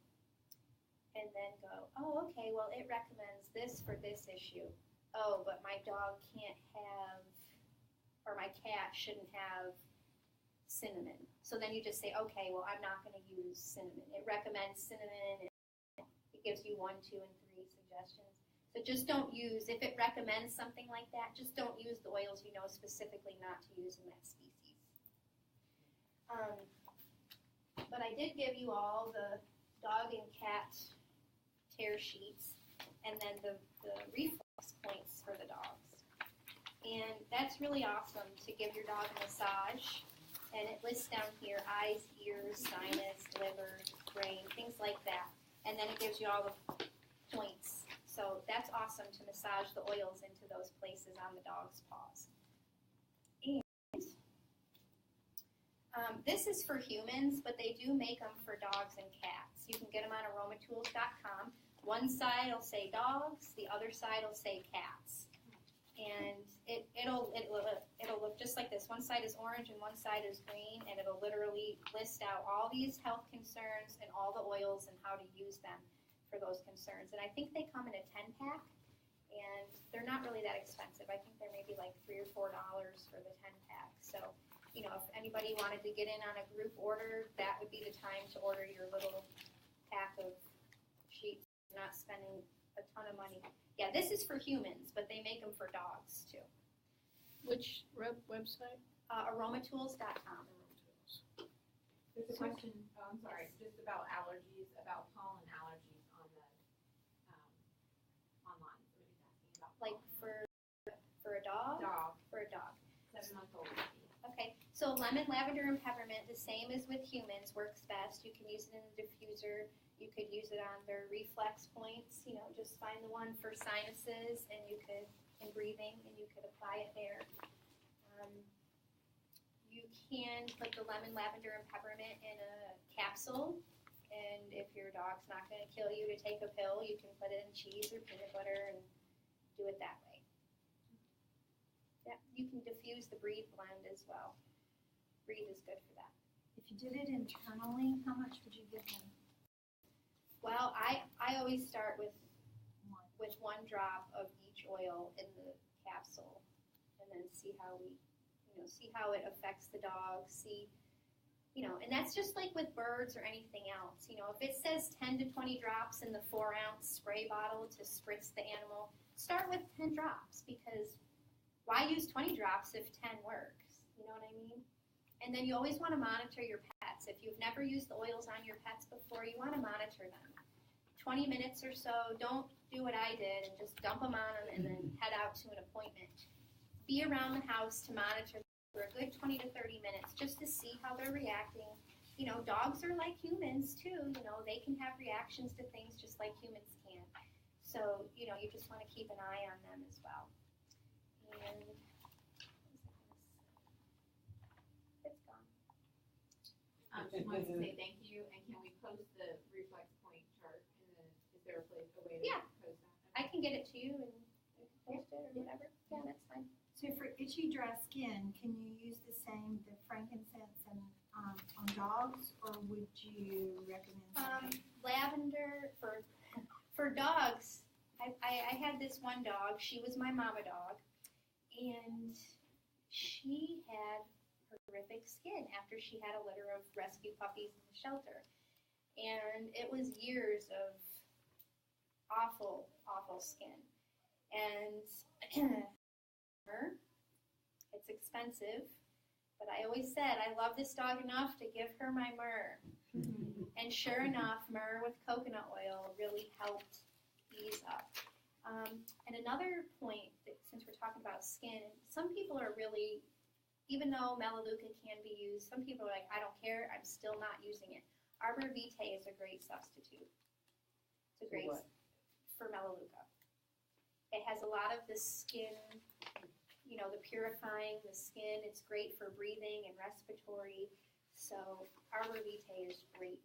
and then go, oh, okay, well, it recommends this for this issue. Oh, but my dog can't have, or my cat shouldn't have cinnamon. So then you just say, okay, well, I'm not going to use cinnamon. It recommends cinnamon. It gives you 1, 2, and 3 suggestions. So just don't use, if it recommends something like that, just don't use the oils you know specifically not to use in that species. But I did give you all the dog and cat tear sheets and then the reflex points for the dogs. And that's really awesome to give your dog a massage. And it lists down here eyes, ears, sinus, liver, brain, things like that. And then it gives you all the points. So that's awesome to massage the oils into those places on the dog's paws. And this is for humans, but they do make them for dogs and cats. You can get them on aromatools.com. One side will say dogs, the other side will say cats. And it'll look just like this. One side is orange and one side is green, and it'll literally list out all these health concerns and all the oils and how to use them for those concerns. And I think they come in a 10-pack, and they're not really that expensive. I think they're maybe like $3 or $4 for the 10-pack. So, if anybody wanted to get in on a group order, that would be the time to order your little pack of sheets, not spending a ton of money. Yeah, this is for humans, but they make them for dogs too. Which website? Aromatools.com. There's a question, I'm sorry, just about allergies, about pollen allergies on the, online. Somebody's asking about Like pollen. for a dog? Dog, For a dog. 7-month-old. Okay, so lemon, lavender, and peppermint, the same as with humans, works best. You can use it in the diffuser. You could use it on their reflex points. Just find the one for sinuses, and and breathing, and you could apply it there. You can put the lemon, lavender, and peppermint in a capsule, and if if your dog's not going to kill you to take a pill, you can put it in cheese or peanut butter and do it that way. Yeah, you can diffuse the breed blend as well. Breed is good for that. If you did it internally, how much would you give them? Well, I always start with One. one drop of each oil in the capsule, and then see how see how it affects the dog. See, and that's just like with birds or anything else. If it says 10 to 20 drops in the 4-ounce spray bottle to spritz the animal, start with 10 drops, because why use 20 drops if 10 works? You know what I mean? And then you always want to monitor your pets. If you've never used the oils on your pets before, you want to monitor them. 20 minutes or so, don't do what I did and just dump them on them and then head out to an appointment. Be around the house to monitor for a good 20 to 30 minutes just to see how they're reacting. Dogs are like humans too. They can have reactions to things just like humans can. So, you just want to keep an eye on them as well. And it's gone. Just wanted to say thank you, and can we post the reflex point chart is there a way to post that? I can get it to you and you can post it or whatever. Yeah, that's fine. So for itchy, dry skin, can you use the frankincense and on dogs, or would you recommend something? Lavender for dogs. I had this one dog. She was my mama dog, and she had horrific skin after she had a litter of rescue puppies in the shelter, and it was years of awful skin. And it's expensive, but I always said I love this dog enough to give her my myrrh. And sure enough, myrrh with coconut oil really helped ease up. And another point, that, since we're talking about skin, some people are really, even though Melaleuca can be used, some people are like, I don't care, I'm still not using it. Arbor Vitae is a great substitute. It's a great for Melaleuca. It has a lot of the skin, the purifying the skin. It's great for breathing and respiratory. So Arbor Vitae is great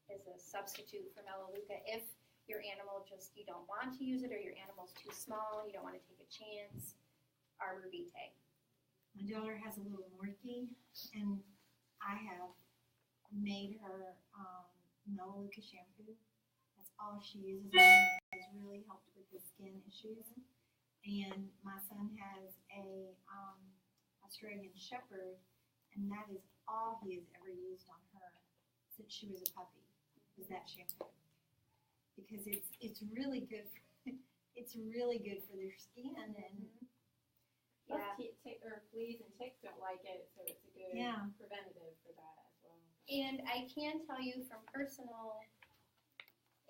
as a substitute for Melaleuca if your animal you don't want to use it, or your animal's too small, you don't want to take a chance. Arbor Vitae. My daughter has a little Morkie, and I have made her Melaleuca shampoo. That's all she uses, and it has really helped with the skin issues. And my son has a Australian Shepherd, and that is all he has ever used on her since she was a puppy, is that shampoo. Because it's really good for their skin, and Fleas and ticks don't like it, so it's a good preventative for that as well. And I can tell you from personal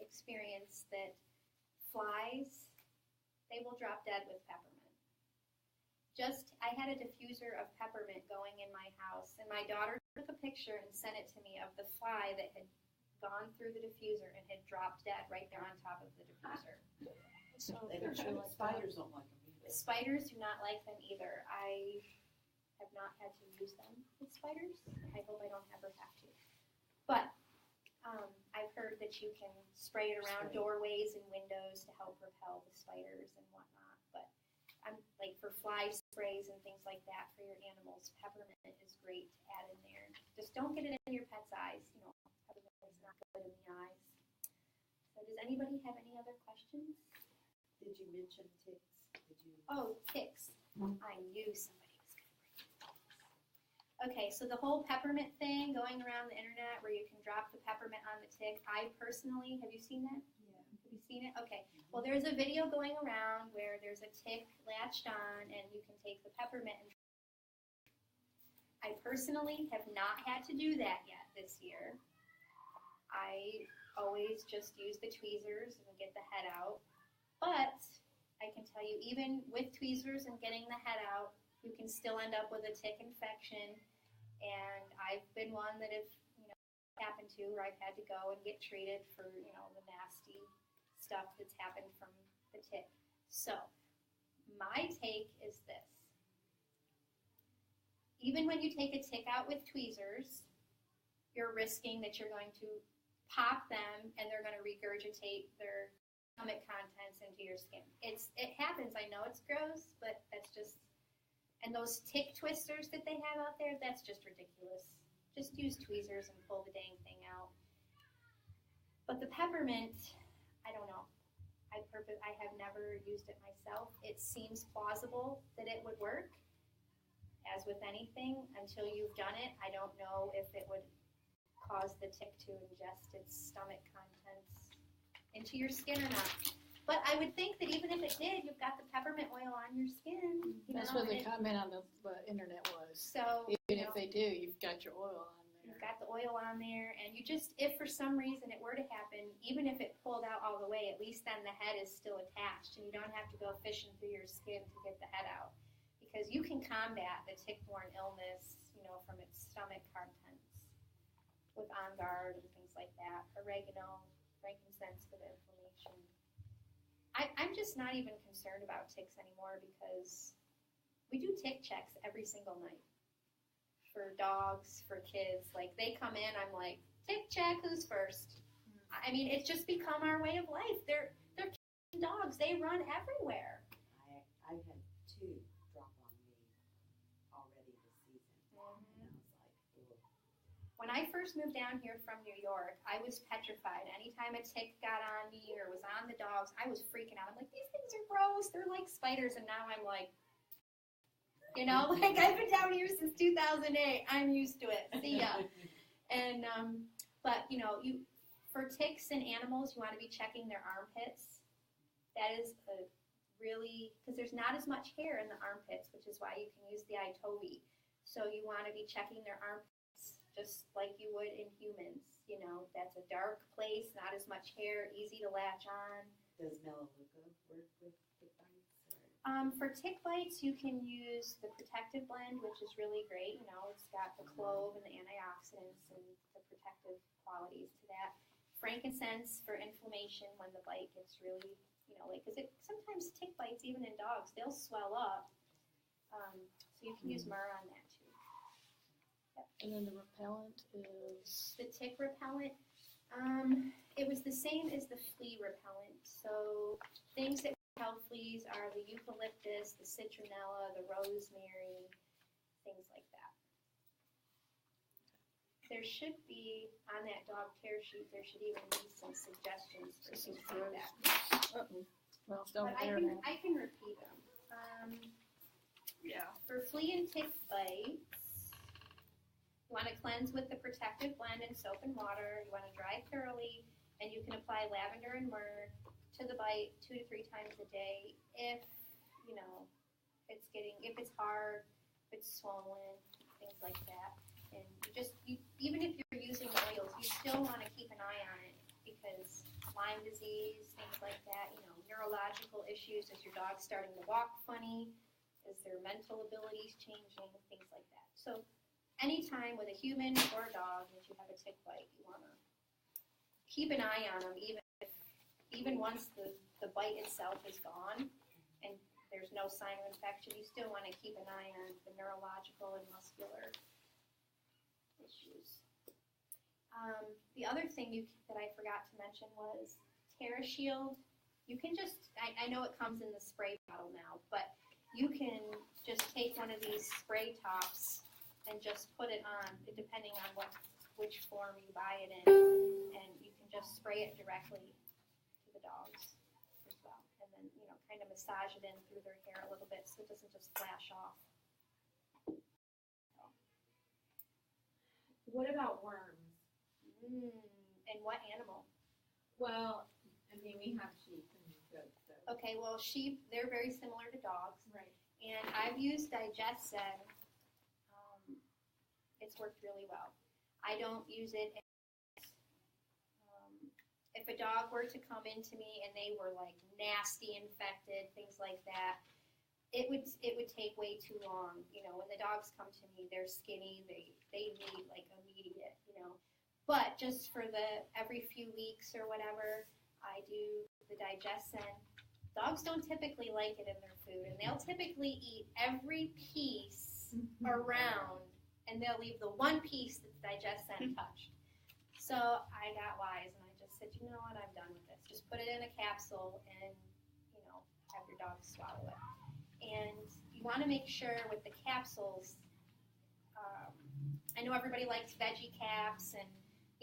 experience that flies, they will drop dead with peppermint. I had a diffuser of peppermint going in my house, and my daughter took a picture and sent it to me of the fly that had gone through the diffuser and had dropped dead right there on top of the diffuser. So Spiders don't like them either. Spiders do not like them either. I have not had to use them with spiders. I hope I don't ever have to. But I've heard that you can spray it around doorways and windows to help repel the spiders and whatnot. But I'm like for fly sprays and things like that for your animals, peppermint is great to add in there. Just don't get it in your pet's eyes. Peppermint is not good in the eyes. So does anybody have any other questions? Did you mention ticks? Oh, ticks. I knew somebody was going to bring ticks. Okay, so the whole peppermint thing going around the internet where you can drop the peppermint on the tick, I personally, have you seen that? Yeah. Have you seen it? Okay. Well, there's a video going around where there's a tick latched on and you can take the peppermint and I personally have not had to do that yet this year. I always just use the tweezers and get the head out. But I can tell you, even with tweezers and getting the head out, you can still end up with a tick infection. And I've been one that if happened to, where I've had to go and get treated for the nasty stuff that's happened from the tick. So my take is this: even when you take a tick out with tweezers, you're risking that you're going to pop them, and they're going to regurgitate their stomach contents into your skin. It happens. I know it's gross, but that's just. And those tick twisters that they have out there, that's just ridiculous. Just use tweezers and pull the dang thing out. But the peppermint, I don't know. I have never used it myself. It seems plausible that it would work. As with anything, until you've done it, I don't know if it would cause the tick to ingest its stomach contents into your skin or not. But I would think that even if it did, you've got the peppermint oil on your skin. That's what the comment on the internet was. So Even if they do, you've got your oil on there. you've got the oil on there, and you just, if for some reason it were to happen, even if it pulled out all the way, at least then the head is still attached, and you don't have to go fishing through your skin to get the head out. Because you can combat the tick-borne illness, from its stomach contents with On Guard and things like that. Oregano, frankincense for the inflammation. I'm just not even concerned about ticks anymore because we do tick checks every single night for dogs, for kids. Like, they come in, I'm like, tick check, who's first? I mean, it's just become our way of life. They're dogs. They run everywhere. I've had 2 drop on me already this season. And I was like, ugh. When I first moved down here from New York, I was petrified. Anytime a tick got on me or was on the dogs, I was freaking out. I'm like, these things are gross. They're like spiders. And now I'm like, like, I've been down here since 2008. I'm used to it. See ya. And, but, for ticks and animals, you want to be checking their armpits. That is because there's not as much hair in the armpits, which is why you can use the iTovi. So you want to be checking their armpits just like you would in humans. That's a dark place, not as much hair, easy to latch on. Does Melaleuca work with tick bites? For tick bites, you can use the protective blend, which is really great. It's got the clove and the antioxidants and the protective qualities to that. Frankincense for inflammation when the bite gets really, because sometimes tick bites, even in dogs, they'll swell up. So you can use myrrh on that too. Yep. And then the repellent is The tick repellent, it was the same as the flea repellent. So things that repel fleas are the eucalyptus, the citronella, the rosemary, things like that. There should be, on that dog tear sheet, there should even be some suggestions for things like that. well, don't But there now. I can repeat them. Yeah. For flea and tick bites, you want to cleanse with the protective blend in soap and water. You want to dry thoroughly, and you can apply lavender and myrrh to the bite 2 to 3 times a day. If if it's hard, if it's swollen, things like that. And even if you're using oils, you still want to keep an eye on it because Lyme disease, things like that. Neurological issues. Is your dog starting to walk funny? Is their mental abilities changing? Things like that. So anytime with a human or a dog that you have a tick bite, you want to keep an eye on them, even once the bite itself is gone and there's no sign of infection. You still want to keep an eye on the neurological and muscular issues. The other thing that I forgot to mention was TerraShield. You can I know it comes in the spray bottle now, but you can just take one of these spray tops and just put it on, depending on which form you buy it in, and you can just spray it directly to the dogs as well. And then, kind of massage it in through their hair a little bit so it doesn't just flash off. What about worms? And what animal? Well, we have sheep and goats. So. Okay, well, sheep, they're very similar to dogs. Right. And I've used Digest-Sen. It's worked really well. I don't use it. If a dog were to come into me and they were like nasty, infected, things like that, it would take way too long. When the dogs come to me, they're skinny. They need like immediate. But just for every few weeks or whatever, I do the Digest-Sen. Dogs don't typically like it in their food, and they'll typically eat every piece around, and they'll leave the one piece that's Digest-Sen touched. So I got wise and I just said, you know what, I'm done with this. Just put it in a capsule and, have your dog swallow it. And you want to make sure with the capsules, I know everybody likes veggie caps and,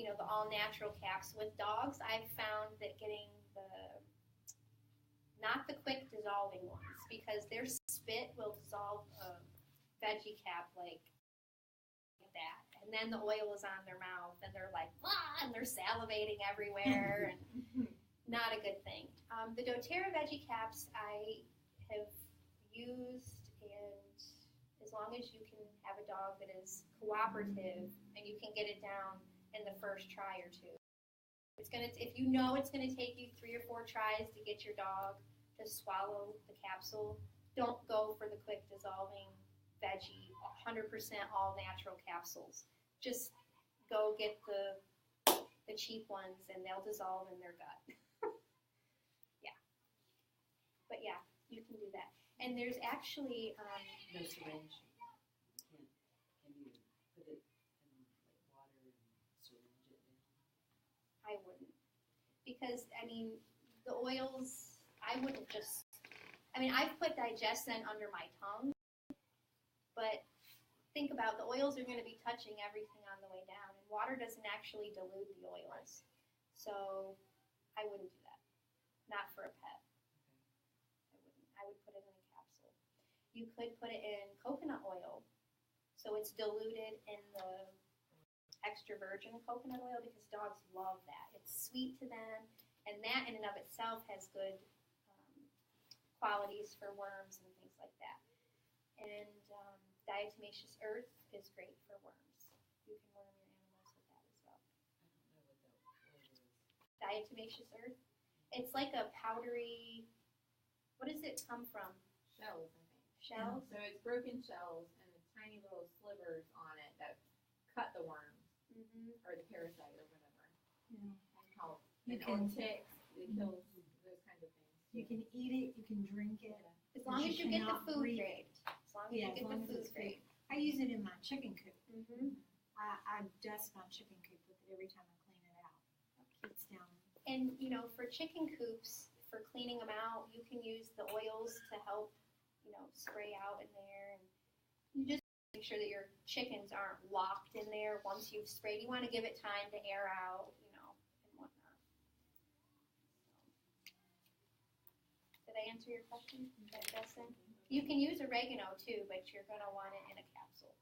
the all-natural caps. With dogs, I've found that getting not the quick dissolving ones, because their spit will dissolve a veggie cap like that. And then the oil is on their mouth and they're like, ah, and they're salivating everywhere and not a good thing. The doTERRA veggie caps I have used, and as long as you can have a dog that is cooperative and you can get it down in the first try or two. If you know it's gonna take you 3 or 4 tries to get your dog to swallow the capsule, don't go for the quick dissolving veggie, 100% all natural capsules. Just go get the cheap ones and they'll dissolve in their gut. Yeah. But yeah, you can do that. And there's actually No syringe. Can you put it in like water and syringe it in? I wouldn't. Because the oils, I've put digestin under my tongue, but think about the oils are going to be touching everything on the way down, and water doesn't actually dilute the oils. So I wouldn't do that. Not for a pet. I wouldn't. I would put it in a capsule. You could put it in coconut oil, so it's diluted in the extra virgin coconut oil, because dogs love that. It's sweet to them, and that in and of itself has good qualities for worms and things like that. And diatomaceous earth is great for worms. You can worm your animals with that as well. I don't know what that word is. Diatomaceous earth, it's like a powdery, what does it come from? Shells, I think. Shells? So it's broken shells and the tiny little slivers on it that cut the worm Mm-hmm. or the parasite or whatever. Yeah. And help. You Or can- ticks, it kills those kinds of things. You can eat it, you can drink it. As long as You you get the cannot food breathe grade. As long as Yeah, you as get long the as food it's grade. I use it in my chicken coop. Mm-hmm. I dust my chicken coop with it every time I clean it out. It's down. And, for chicken coops, for cleaning them out, you can use the oils to help, spray out in there. And you just make sure that your chickens aren't locked in there once you've sprayed. You want to give it time to air out, and whatnot. Did I answer your question? Digestin? You can use oregano too, but you're going to want it in a capsule.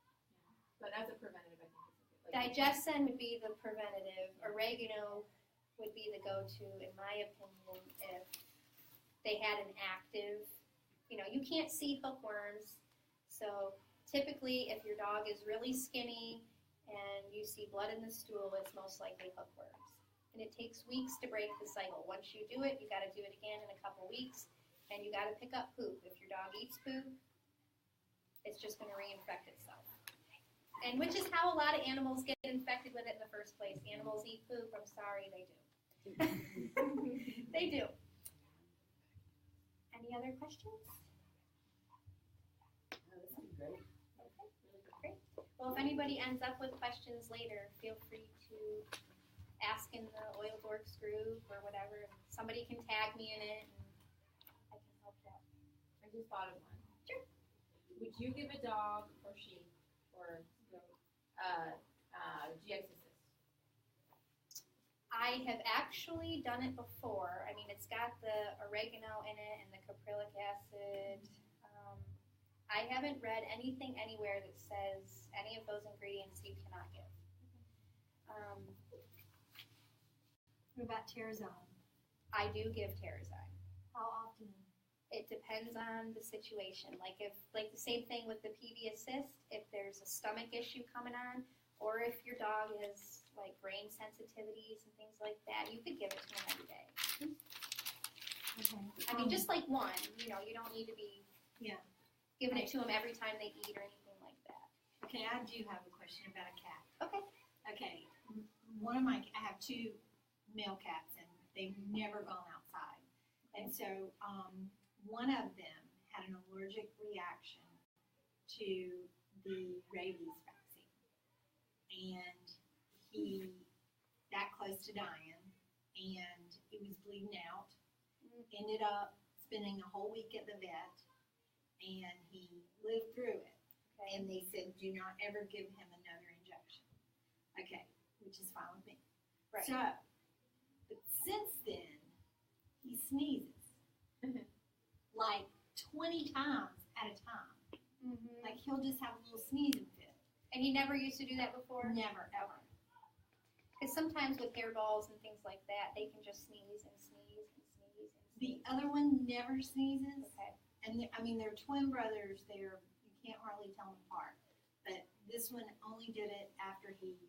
But as a preventative, I think it's okay. Digestin would be the preventative. Oregano would be the go-to, in my opinion, if they had an active, you can't see hookworms. So typically, if your dog is really skinny and you see blood in the stool, it's most likely hookworms. And it takes weeks to break the cycle. Once you do it, you got to do it again in a couple weeks, and you got to pick up poop. If your dog eats poop, it's just going to reinfect itself. And which is how a lot of animals get infected with it in the first place. Animals eat poop. I'm sorry, they do. They do. Any other questions? Oh, this would be great. Okay, great. Well, if anybody ends up with questions later, feel free to ask in the Oil Dorks group or whatever. Somebody can tag me in it, and I can help you out. I just thought of one. Sure. Would you give a dog or sheep or goat GI cyst? I have actually done it before. It's got the oregano in it and the caprylic acid. I haven't read anything anywhere that says any of those ingredients you cannot give. What about Terrazone? I do give Terrazine. How often? It depends on the situation. Like the same thing with the PV assist, if there's a stomach issue coming on, or if your dog has like brain sensitivities and things like that, you could give it to him every day. Okay. Just like one, you don't need to be Yeah. giving it to them every time they eat or anything like that. Okay, I do have a question about a cat. Okay. Okay, I have 2 male cats and they've never gone outside. And so, one of them had an allergic reaction to the rabies vaccine. And he that close to dying, and it was bleeding out. Ended up spending a whole week at the vet, and he lived through it. Okay. And they said, do not ever give him another injection. Okay, which is fine with me. Right. So, but since then, he sneezes like 20 times at a time. Mm-hmm. Like he'll just have a little sneezing fit. And he never used to do that before? Never, ever. Because sometimes with hairballs and things like that, they can just sneeze and sneeze and sneeze and The sneeze. other one never sneezes. Okay. And they're twin brothers. You can't hardly tell them apart. But this one only did it after he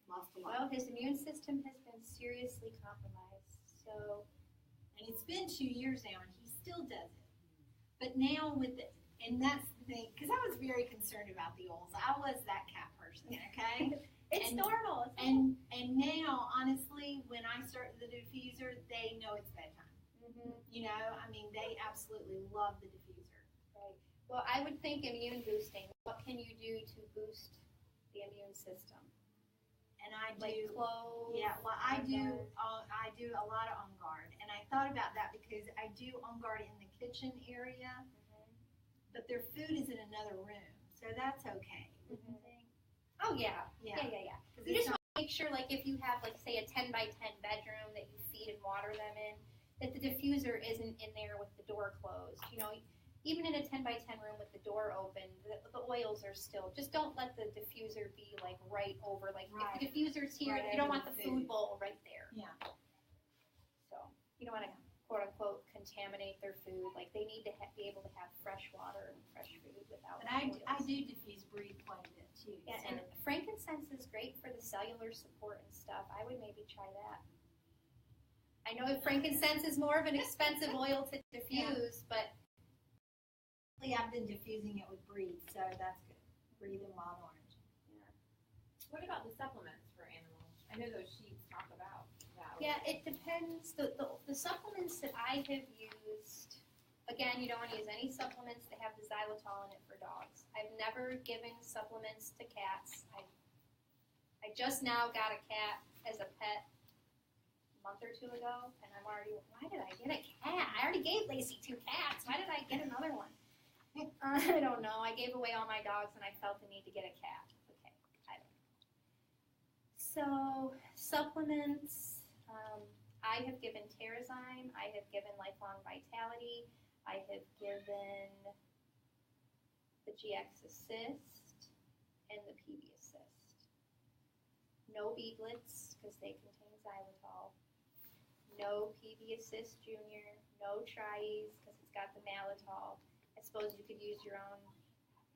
lost a lot. Well, his immune system has been seriously compromised. So, And it's been 2 years now, and he still does it. But now and that's the thing, because I was very concerned about the oils. I was that cat person, okay? it's And- normal. and now, honestly, when I start the diffuser, they know it's bedtime. Mm-hmm. You know, I mean, they absolutely love the diffuser. Right. Well, I would think immune boosting. What can you do to boost the immune system? And I Like do. cloves? Yeah, well, I On do. guard? I do a lot of On Guard, and I thought about that because I do On Guard in the kitchen area, Mhm. but their food is in another room, so that's okay. Wouldn't you Mhm. think? Oh, yeah. Yeah. Yeah. 'Cause You it's just want to make sure, like, if you have, like, say, a 10 by 10 bedroom that you feed and water them in, that the diffuser isn't in there with the door closed. You know, even in a 10 by 10 room with the door open, the oils are still, just don't let the diffuser be, like, right over. Like, Right. if the diffuser's here, Right you don't over want the the food food. bowl right there. Yeah. So, you don't want to, quote unquote, contaminate their food. Like, they need to be able to have fresh water and fresh food without But I oils. do diffuse breed quite a bit too. Yeah, so- and frankincense is great for the cellular support and stuff. I would maybe try that. I know frankincense is more of an expensive oil to diffuse, but I've been diffusing it with Breed, so that's good. Breed and Wild Orange. What about the supplements for animals? I know those sheets talk about that. yeah, it depends. The supplements that I have used, again, you don't want to use any supplements that have the xylitol in it for dogs. I've never given supplements to cats. I just now got a cat as a pet a month or two ago, and I'm already, why did I get a cat? I already gave Lacey 2 cats. Why did I get another one? I don't know. I gave away all my dogs, and I felt the need to get a cat. Okay, I don't know. So, supplements, I have given Terrazyme. I have given Lifelong Vitality. I have given the GX Assist and the PB Assist. No beadlets, because they contain xylitol. No PB Assist Junior. No Tries, because it's got the malitol. I suppose you could use your own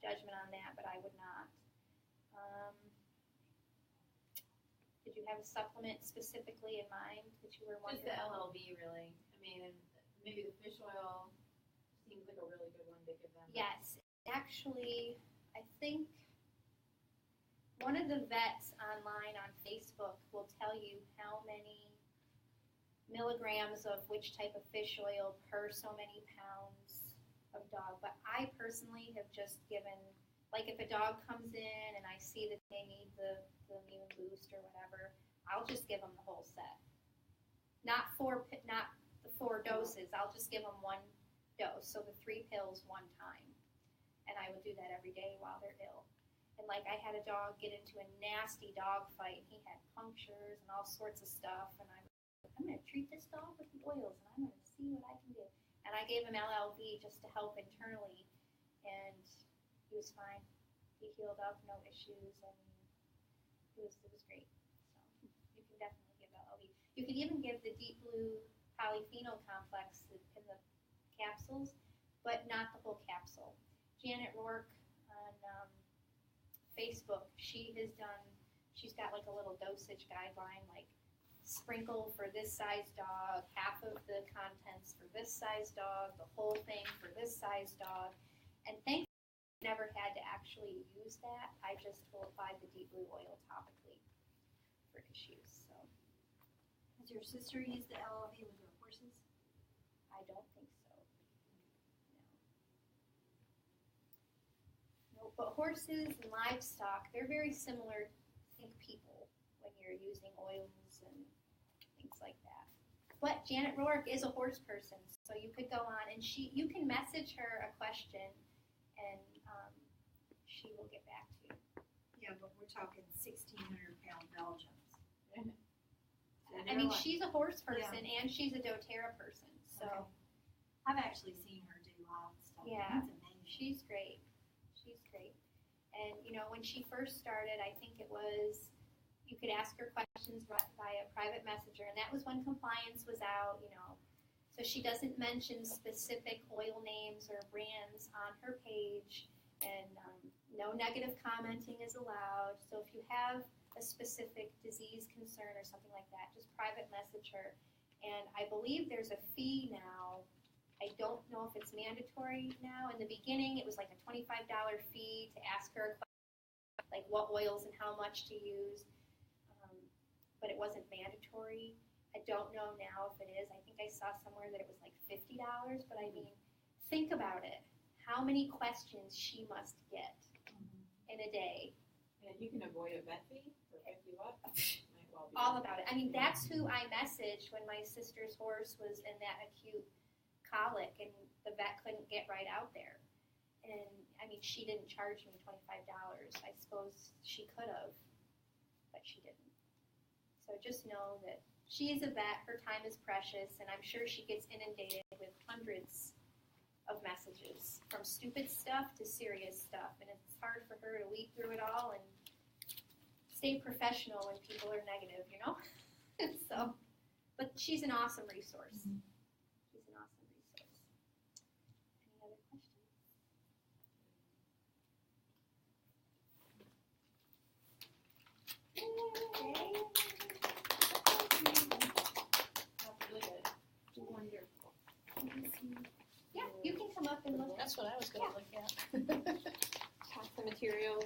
judgment on that, but I would not. Did you have a supplement specifically in mind that you were Just wondering? the LLV, really. I mean, and maybe the fish oil seems like a really good one to give them. Yes, actually, I think one of the vets online on Facebook will tell you how many milligrams of which type of fish oil per so many pounds of dog. But I personally have just given, like if a dog comes in and I see that they need the immune boost or whatever, I'll just give them the whole set. Not the 4 doses. I'll just give them 1 dose, so the 3 pills 1 time. And I would do that every day while they're ill. And like I had a dog get into a nasty dog fight. He had punctures and all sorts of stuff. And I'm going to treat this dog with the oils and I'm going to see what I can do. And I gave him LLV just to help internally. And he was fine. He healed up, no issues. I mean, it was great. So you can definitely give LLV. You could even give the deep blue polyphenol complex in the capsules, but not the whole capsule. Janet Rourke on Facebook, she's got like a little dosage guideline, like sprinkle for this size dog, half of the contents for this size dog, the whole thing for this size dog. And thankfully, I never had to actually use that. I just will apply the deep blue oil topically for issues. So Has your sister used the LLV with her horses? I don't think so. No, but horses and livestock, they're very similar, I think, people when you're using oils and things like that. But Janet Rourke is a horse person, so you could go on and you can message her a question and she will get back to you. Yeah, but we're talking 1,600-pound Belgians. I mean, she's a horse person and she's a doTERRA person, so. Okay. I've actually seen her do live stuff. Yeah. That's amazing. She's great. She's great. And, you know, when she first started, I think it was, you could ask her questions via private messenger, and that was when compliance was out, you know. So she doesn't mention specific oil names or brands on her page, and no negative commenting is allowed. So if you have a specific disease concern or something like that, just private message her. And I believe there's a fee now. I don't know if it's mandatory now. In the beginning, it was like a $25 fee to ask her a question, like what oils and how much to use, but it wasn't mandatory. I don't know now if it is. I think I saw somewhere that it was like $50, but I mean, think about it. How many questions she must get in a day. And you can avoid a vet fee for $50. Might well be All about it. I mean, that's who I messaged when my sister's horse was in that acute colic and the vet couldn't get right out there. And I mean, she didn't charge me $25. I suppose she could have, but she didn't. So just know that she is a vet, her time is precious, and I'm sure she gets inundated with hundreds of messages, from stupid stuff to serious stuff, and it's hard for her to weed through it all and stay professional when people are negative, you know? So, but she's an awesome resource. She's an awesome resource. Any other questions? That's really good. Wonderful. Yeah, you can come up and look. That's what I was gonna look at. Pass the materials.